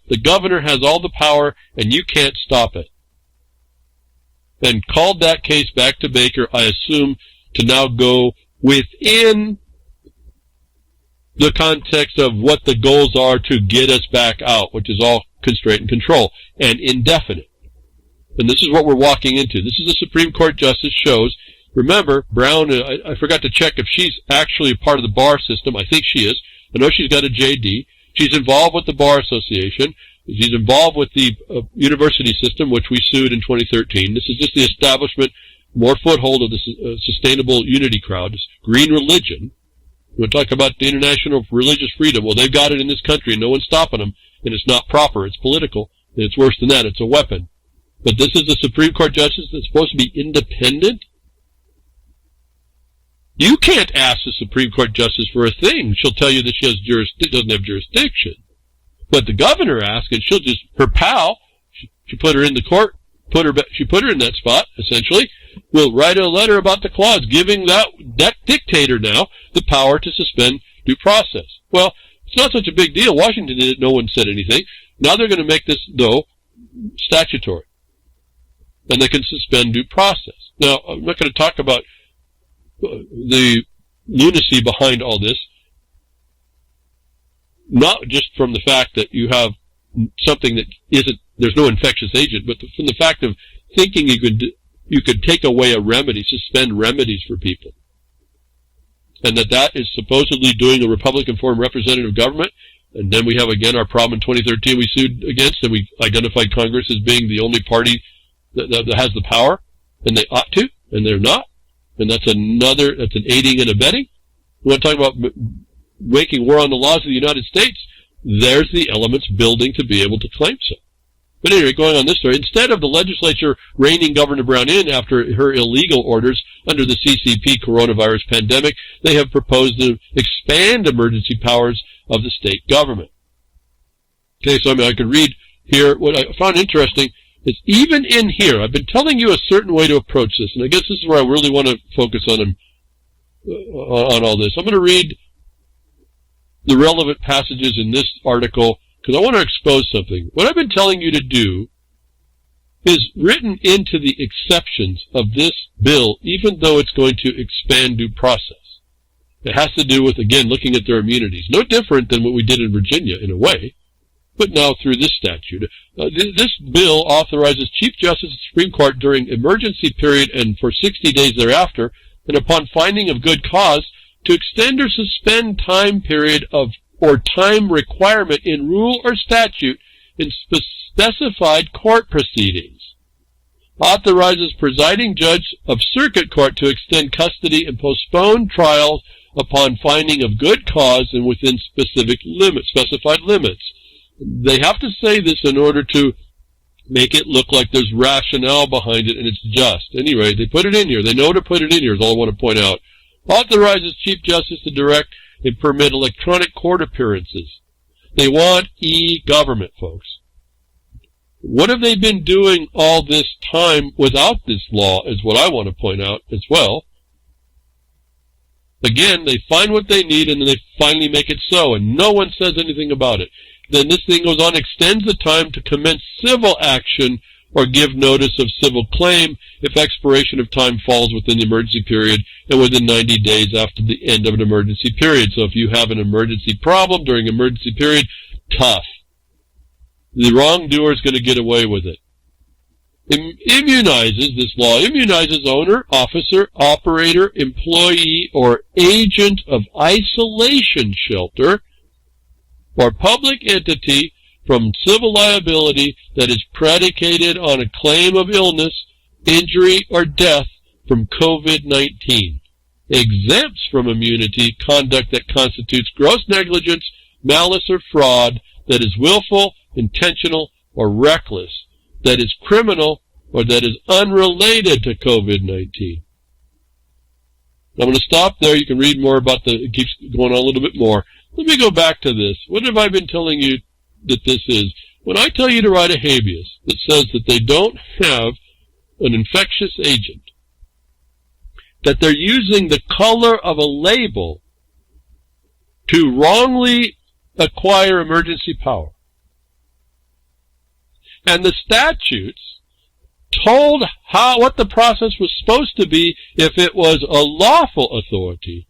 the governor has all the power and you can't stop it. And called that case back to Baker, I assume, to now go within the context of what the goals are to get us back out, which is all constraint and control, and indefinite. And this is what we're walking into. This is the Supreme Court justice shows Remember, Brown, I forgot to check if she's actually a part of the bar system. I think she is. I know she's got a JD. She's involved with the Bar Association. She's involved with the university system, which we sued in 2013. This is just the establishment, more foothold of the sustainable unity crowd, this green religion. We'll talk about the international religious freedom. Well, they've got it in this country, and no one's stopping them, and it's not proper. It's political, and it's worse than that. It's a weapon. But this is a Supreme Court justice that's supposed to be independent. You can't ask the Supreme Court justice for a thing. She'll tell you that she doesn't have jurisdiction. But the governor asks, and she'll just, her pal, she put her in the court, she put her in that spot, essentially, will write a letter about the clause, giving that dictator now the power to suspend due process. Well, it's not such a big deal. Washington did it. No one said anything. Now they're going to make this, though, statutory. And they can suspend due process. Now, I'm not going to talk about the lunacy behind all this, not just from the fact that you have something that there's no infectious agent, but from the fact of thinking you could take away a remedy, suspend remedies for people. And that is supposedly doing a Republican form of representative government. And then we have again our problem in 2013 we sued against, and we identified Congress as being the only party that has the power, and they ought to, and they're not. And that's an aiding and abetting. We want to talk about making war on the laws of the United States. There's the elements building to be able to claim so. But anyway, going on this story, instead of the legislature reining Governor Brown in after her illegal orders under the CCP coronavirus pandemic, they have proposed to expand emergency powers of the state government. Okay, so I could read here. What I found interesting is even in here, I've been telling you a certain way to approach this, and I guess this is where I really want to focus on all this. I'm going to read the relevant passages in this article because I want to expose something. What I've been telling you to do is written into the exceptions of this bill, even though it's going to expand due process. It has to do with, again, looking at their immunities. No different than what we did in Virginia, in a way, but now through this statute. This bill authorizes Chief Justice of the Supreme Court during emergency period and for 60 days thereafter, and upon finding of good cause, to extend or suspend time period or time requirement in rule or statute in specified court proceedings. Authorizes presiding judge of circuit court to extend custody and postpone trials upon finding of good cause and within specified limits. They have to say this in order to make it look like there's rationale behind it and it's just. Anyway, they put it in here. They know to put it in here is all I want to point out. Authorizes Chief Justice to direct and permit electronic court appearances. They want e-government, folks. What have they been doing all this time without this law is what I want to point out as well. Again, they find what they need and then they finally make it so, and no one says anything about it. Then this thing goes on, extends the time to commence civil action or give notice of civil claim if expiration of time falls within the emergency period and within 90 days after the end of an emergency period. So if you have an emergency problem during emergency period, tough. The wrongdoer is going to get away with it. This law immunizes owner, officer, operator, employee, or agent of isolation shelter or public entity from civil liability that is predicated on a claim of illness, injury, or death from COVID-19. Exempts from immunity conduct that constitutes gross negligence, malice, or fraud that is willful, intentional, or reckless, that is criminal, or that is unrelated to COVID-19. I'm going to stop there. You can read more about it keeps going on a little bit more. Let me go back to this. What have I been telling you that this is? When I tell you to write a habeas that says that they don't have an infectious agent, that they're using the color of a label to wrongly acquire emergency power, and the statutes told what the process was supposed to be if it was a lawful authority,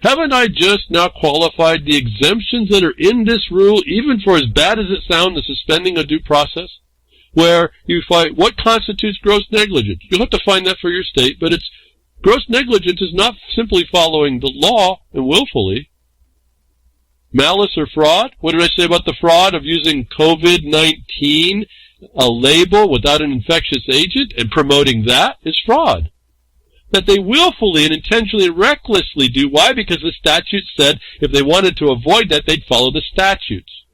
haven't I just now qualified the exemptions that are in this rule, even for as bad as it sounds, the suspending of due process, where you find what constitutes gross negligence? You'll have to find that for your state, but it's Gross negligence is not simply following the law and willfully. Malice or fraud? What did I say about the fraud of using COVID-19, a label without an infectious agent, and promoting that is fraud. That they willfully and intentionally and recklessly do. Why? Because the statute said if they wanted to avoid that, they'd follow the statutes.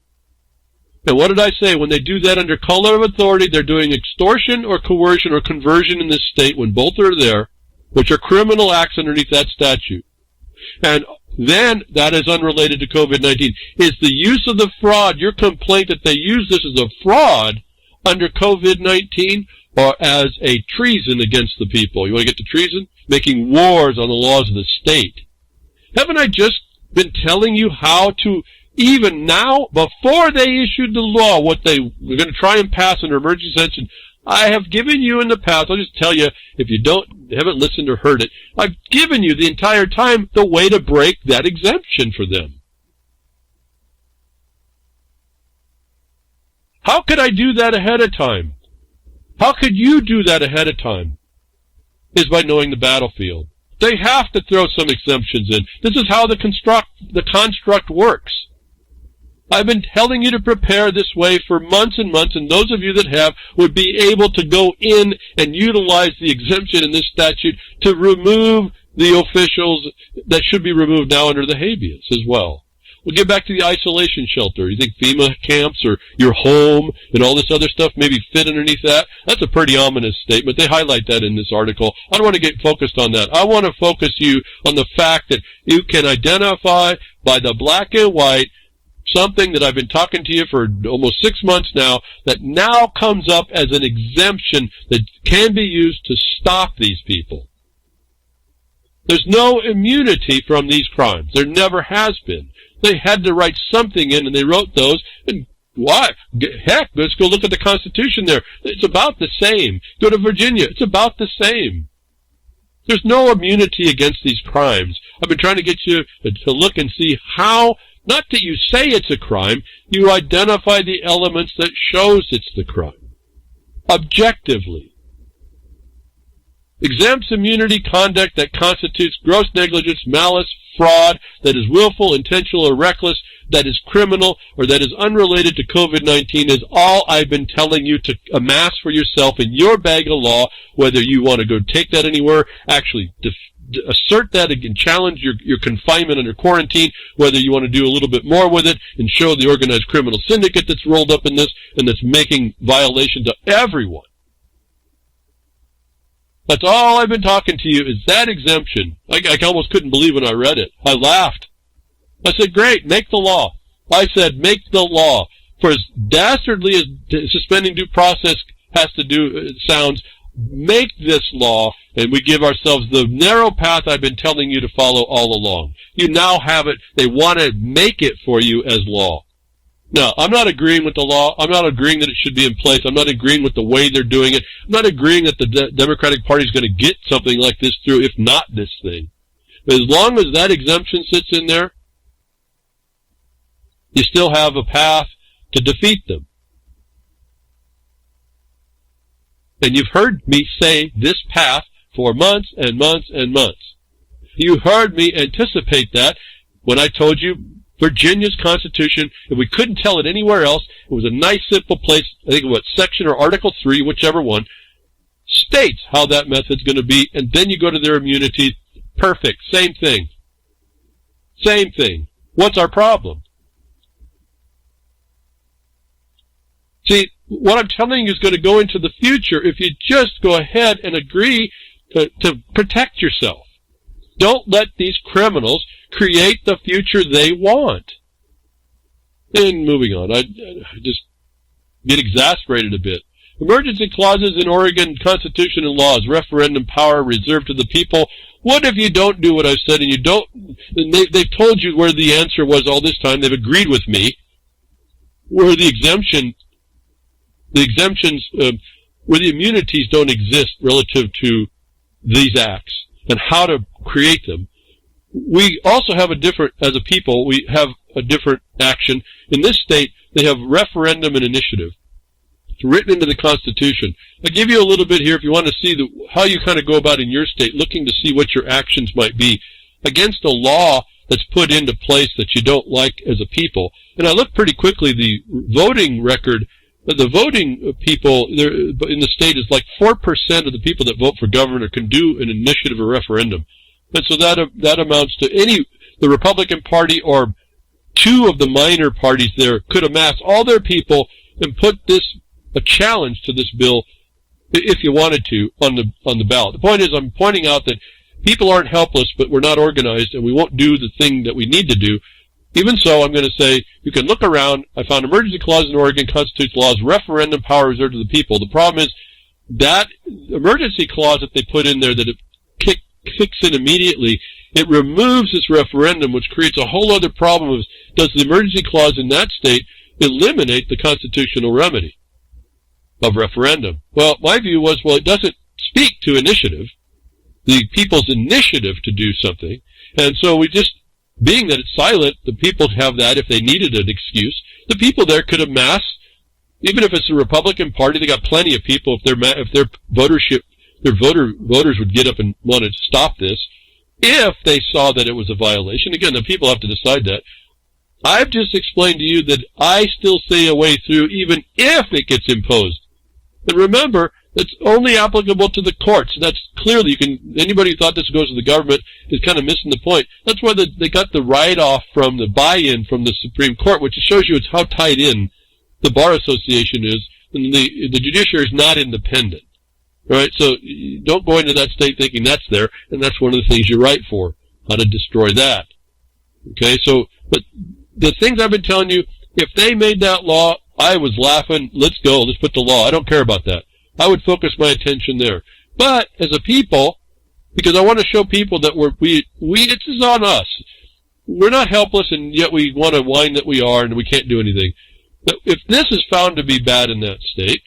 And what did I say? When they do that under color of authority, they're doing extortion or coercion or conversion in this state when both are there, which are criminal acts underneath that statute. And then, that is unrelated to COVID-19, is the use of the fraud, your complaint that they use this as a fraud under COVID-19 or as a treason against the people. You want to get to treason? Making wars on the laws of the state. Haven't I just been telling you how to, even now, before they issued the law, what they were going to try and pass under emergency session? I have given you in the past, I'll just tell you, if you haven't listened or heard it, I've given you the entire time the way to break that exemption for them. How could I do that ahead of time? How could you do that ahead of time? Is by knowing the battlefield. They have to throw some exemptions in. This is how the construct works. I've been telling you to prepare this way for months and months, and those of you that have would be able to go in and utilize the exemption in this statute to remove the officials that should be removed now under the habeas as well. We'll get back to the isolation shelter. You think FEMA camps or your home and all this other stuff maybe fit underneath that? That's a pretty ominous statement. They highlight that in this article. I don't want to get focused on that. I want to focus you on the fact that you can identify by the black and white something that I've been talking to you for almost 6 months now that now comes up as an exemption that can be used to stop these people. There's no immunity from these crimes. There never has been. They had to write something in, and they wrote those. And why? Heck, let's go look at the Constitution there. It's about the same. Go to Virginia. It's about the same. There's no immunity against these crimes. I've been trying to get you to look and see how, not that you say it's a crime, you identify the elements that shows it's the crime. Objectively. Exempts immunity conduct that constitutes gross negligence, malice, fraud, that is willful, intentional, or reckless, that is criminal, or that is unrelated to COVID-19 is all I've been telling you to amass for yourself in your bag of law, whether you want to go take that anywhere, actually assert that and challenge your confinement under quarantine, whether you want to do a little bit more with it and show the organized criminal syndicate that's rolled up in this and that's making violation to everyone. That's all I've been talking to you is that exemption. I almost couldn't believe when I read it. I laughed. I said, great, make the law. I said, make the law. For as dastardly as suspending due process has to do, it sounds, make this law, and we give ourselves the narrow path I've been telling you to follow all along. You now have it. They want to make it for you as law. Now, I'm not agreeing with the law. I'm not agreeing that it should be in place. I'm not agreeing with the way they're doing it. I'm not agreeing that the Democratic Party is going to get something like this through, if not this thing. But as long as that exemption sits in there, you still have a path to defeat them. And you've heard me say this path for months and months and months. You heard me anticipate that when I told you Virginia's Constitution, if we couldn't tell it anywhere else, it was a nice, simple place, I think what, Section or Article 3, whichever one, states how that method's going to be, and then you go to their immunity. Perfect. Same thing. Same thing. What's our problem? See, what I'm telling you is going to go into the future if you just go ahead and agree to protect yourself. Don't let these criminals create the future they want. And moving on, I just get exasperated a bit. Emergency clauses in Oregon Constitution and laws, referendum power reserved to the people. What if you don't do what I said and you don't? They've told you where the answer was all this time. They've agreed with me. Where the exemptions, where the immunities don't exist relative to these acts and how to create them. We also have a different, as a people, we have a different action. In this state, they have referendum and initiative. It's written into the Constitution. I'll give you a little bit here if you want to see how you kind of go about in your state, looking to see what your actions might be against a law that's put into place that you don't like as a people. And I looked pretty quickly, the voting record, the voting people there in the state is like 4% of the people that vote for governor can do an initiative or referendum. And so that amounts to the Republican Party or two of the minor parties there could amass all their people and put a challenge to this bill, if you wanted to, on the ballot. The point is, I'm pointing out that people aren't helpless, but we're not organized, and we won't do the thing that we need to do. Even so, I'm going to say, you can look around. I found emergency clause in Oregon, constitutional laws, referendum power reserved to the people. The problem is, that emergency clause that they put in there, that it kicks in immediately, it removes this referendum, which creates a whole other problem of, does the emergency clause in that state eliminate the constitutional remedy of referendum? Well, my view was, it doesn't speak to initiative, the people's initiative to do something, and so being that it's silent, the people have that if they needed an excuse. The people there could amass, even if it's the Republican Party, they got plenty of people, if their voters would get up and want to stop this, if they saw that it was a violation. Again, the people have to decide that. I've just explained to you that I still see a way through even if it gets imposed. And remember, it's only applicable to the courts. That's clearly, anybody who thought this goes to the government is kind of missing the point. That's why they got the write-off from the buy-in from the Supreme Court, which shows you it's how tied in the Bar Association is, and the judiciary is not independent. Right? So don't go into that state thinking that's there, and that's one of the things you write for, how to destroy that. Okay, so, but the things I've been telling you, if they made that law, I was laughing, let's go, let's put the law. I don't care about that. I would focus my attention there. But as a people, because I want to show people that this is on us. We're not helpless, and yet we want to whine that we are, and we can't do anything. But if this is found to be bad in that state,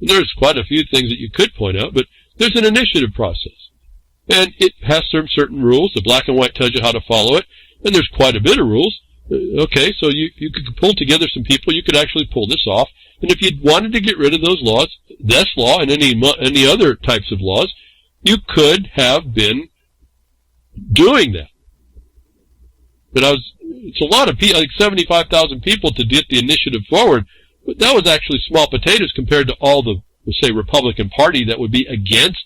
there's quite a few things that you could point out, but there's an initiative process. And it has certain rules. The black and white tells you how to follow it, and there's quite a bit of rules. Okay, so you could pull together some people. You could actually pull this off. And if you wanted to get rid of those laws, this law and any other types of laws, you could have been doing that. But it's a lot of people, like 75,000 people to get the initiative forward. But that was actually small potatoes compared to all the, say, Republican Party that would be against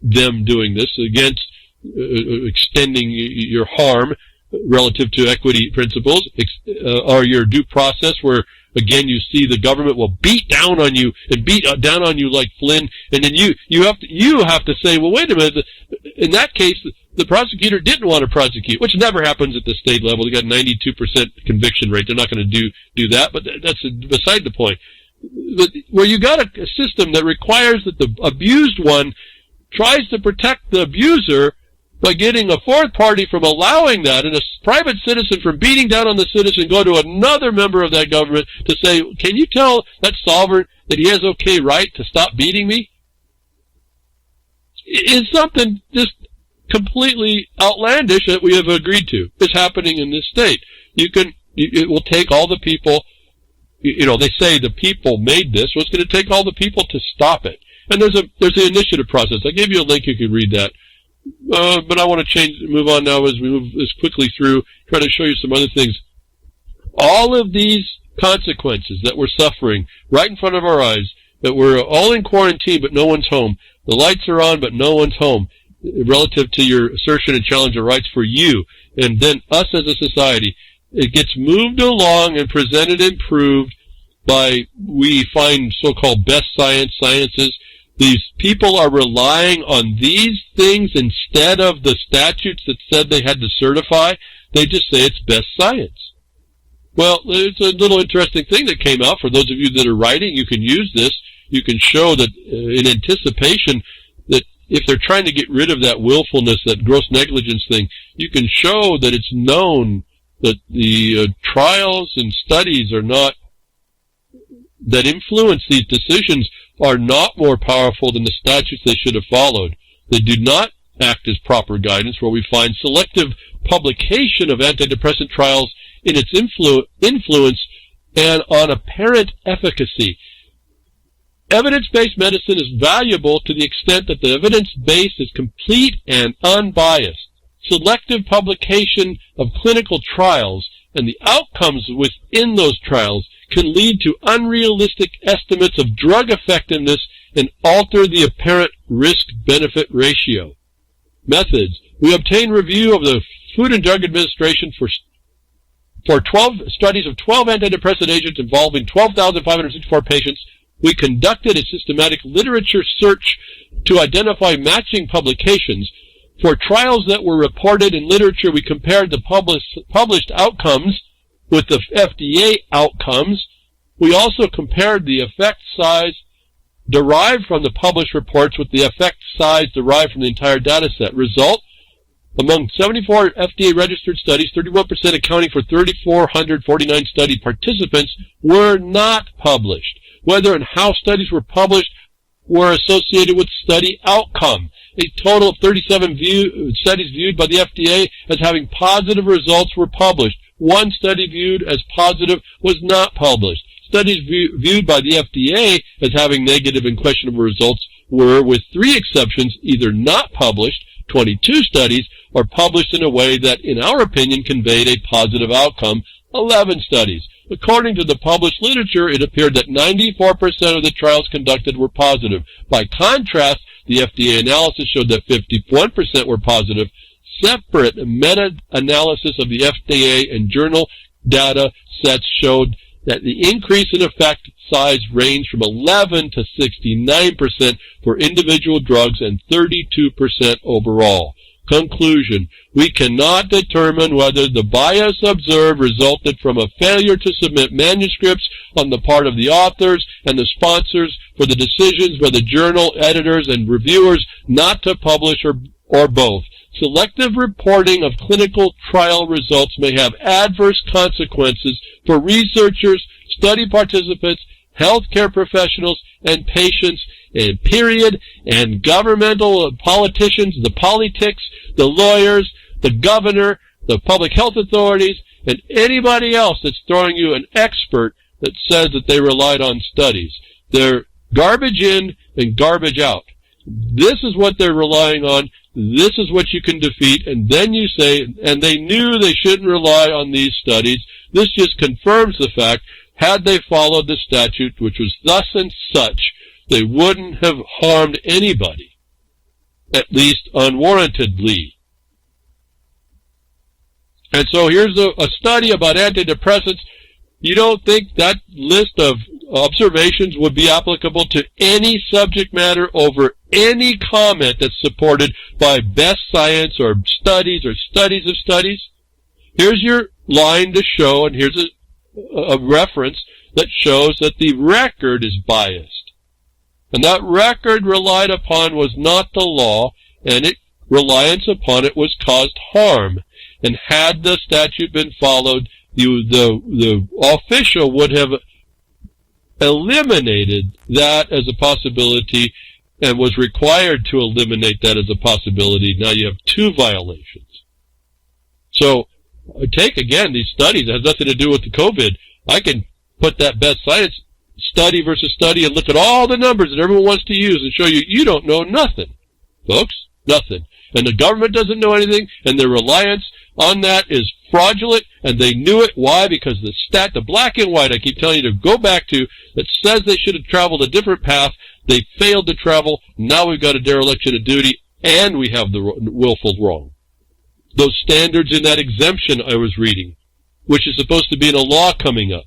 them doing this, against extending your harm relative to equity principles, or your due process, where, again, you see the government will beat down on you and beat down on you like Flynn, and then you have to say, well, wait a minute, in that case, the prosecutor didn't want to prosecute, which never happens at the state level. They got 92% conviction rate. They're not going to do that, but that's beside the point. But where you got a system that requires that the abused one tries to protect the abuser by getting a fourth party from allowing that, and a private citizen from beating down on the citizen, go to another member of that government to say, can you tell that sovereign that he has okay right to stop beating me? Is something just completely outlandish that we have agreed to. It's happening in this state. It will take all the people, they say the people made this, so it's going to take all the people to stop it. And there's an initiative process. I gave you a link, you can read that. But I want to move on now as we move this quickly through, try to show you some other things. All of these consequences that we're suffering right in front of our eyes, that we're all in quarantine but no one's home, the lights are on but no one's home, relative to your assertion and challenge of rights for you, and then us as a society, it gets moved along and presented and proved by, we find so-called best sciences. These people are relying on these things instead of the statutes that said they had to certify. They just say it's best science. Well, it's a little interesting thing that came out. For those of you that are writing, you can use this. You can show that in anticipation that if they're trying to get rid of that willfulness, that gross negligence thing, you can show that it's known that the trials and studies are not, that influence these decisions are not more powerful than the statutes they should have followed. They do not act as proper guidance, where we find selective publication of antidepressant trials in its influence and on apparent efficacy. Evidence-based medicine is valuable to the extent that the evidence base is complete and unbiased. Selective publication of clinical trials and the outcomes within those trials can lead to unrealistic estimates of drug effectiveness and alter the apparent risk-benefit ratio. Methods. We obtain review of the Food and Drug Administration for 12 studies of 12 antidepressant agents involving 12,564 patients. We conducted a systematic literature search to identify matching publications. For trials that were reported in literature, we compared the published outcomes with the FDA outcomes. We also compared the effect size derived from the published reports with the effect size derived from the entire data set. Result, among 74 FDA-registered studies, 31% accounting for 3,449 study participants were not published. Whether and how studies were published were associated with study outcome. A total of 37 studies viewed by the FDA as having positive results were published. One study viewed as positive was not published. Studies viewed by the FDA as having negative and questionable results were, with 3 exceptions, either not published, 22 studies, or published in a way that, in our opinion, conveyed a positive outcome, 11 studies. According to the published literature, it appeared that 94% of the trials conducted were positive. By contrast, the FDA analysis showed that 51% were positive. Separate meta-analysis of the FDA and journal data sets showed that the increase in effect size ranged from 11 to 69% for individual drugs and 32% overall. Conclusion. We cannot determine whether the bias observed resulted from a failure to submit manuscripts on the part of the authors and the sponsors for the decisions by the journal editors and reviewers not to publish or both. Selective reporting of clinical trial results may have adverse consequences for researchers, study participants, healthcare professionals, and patients, and period, and governmental politicians, the politics, the lawyers, the governor, the public health authorities, and anybody else that's throwing you an expert that says that they relied on studies. They're garbage in and garbage out. This is what they're relying on. This is what you can defeat. And then you say, and they knew they shouldn't rely on these studies. This just confirms the fact, had they followed the statute, which was thus and such, they wouldn't have harmed anybody, at least unwarrantedly. And so here's a study about antidepressants. You don't think that list of observations would be applicable to any subject matter over any comment that's supported by best science or studies of studies? Here's your line to show, and here's a reference that shows that the record is biased. And that record relied upon was not the law, and reliance upon it was caused harm. And had the statute been followed, the official would have eliminated that as a possibility and was required to eliminate that as a possibility. Now you have 2 violations. So take, again, these studies. It has nothing to do with the COVID. I can put that best science study versus study and look at all the numbers that everyone wants to use and show you, you don't know nothing. Folks, nothing. And the government doesn't know anything, and their reliance on that is fraudulent, and they knew it. Why? Because the black and white I keep telling you to go back to that says they should have traveled a different path. They failed to travel. Now we've got a dereliction of duty, and we have the willful wrong. Those standards in that exemption I was reading, which is supposed to be in a law coming up.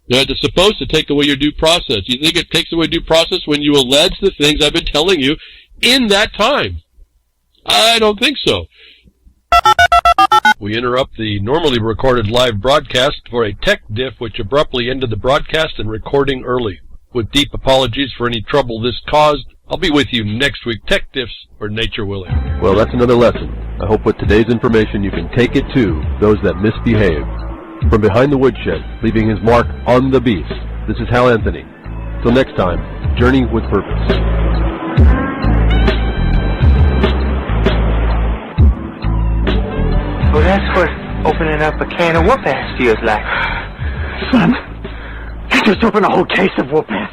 Now, it's supposed to take away your due process. You think it takes away due process when you allege the things I've been telling you in that time? I don't think so. We interrupt the normally recorded live broadcast for a tech diff which abruptly ended the broadcast and recording early. With deep apologies for any trouble this caused, I'll be with you next week, tech diffs or nature willing. Well, that's another lesson. I hope with today's information you can take it to those that misbehave. From behind the woodshed, leaving his mark on the beast, this is Hal Anthony. Till next time, journey with purpose. Well, that's what opening up a can of whoop-ass feels like. Son, you just opened a whole case of whoop-ass.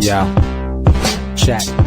Yo. Check.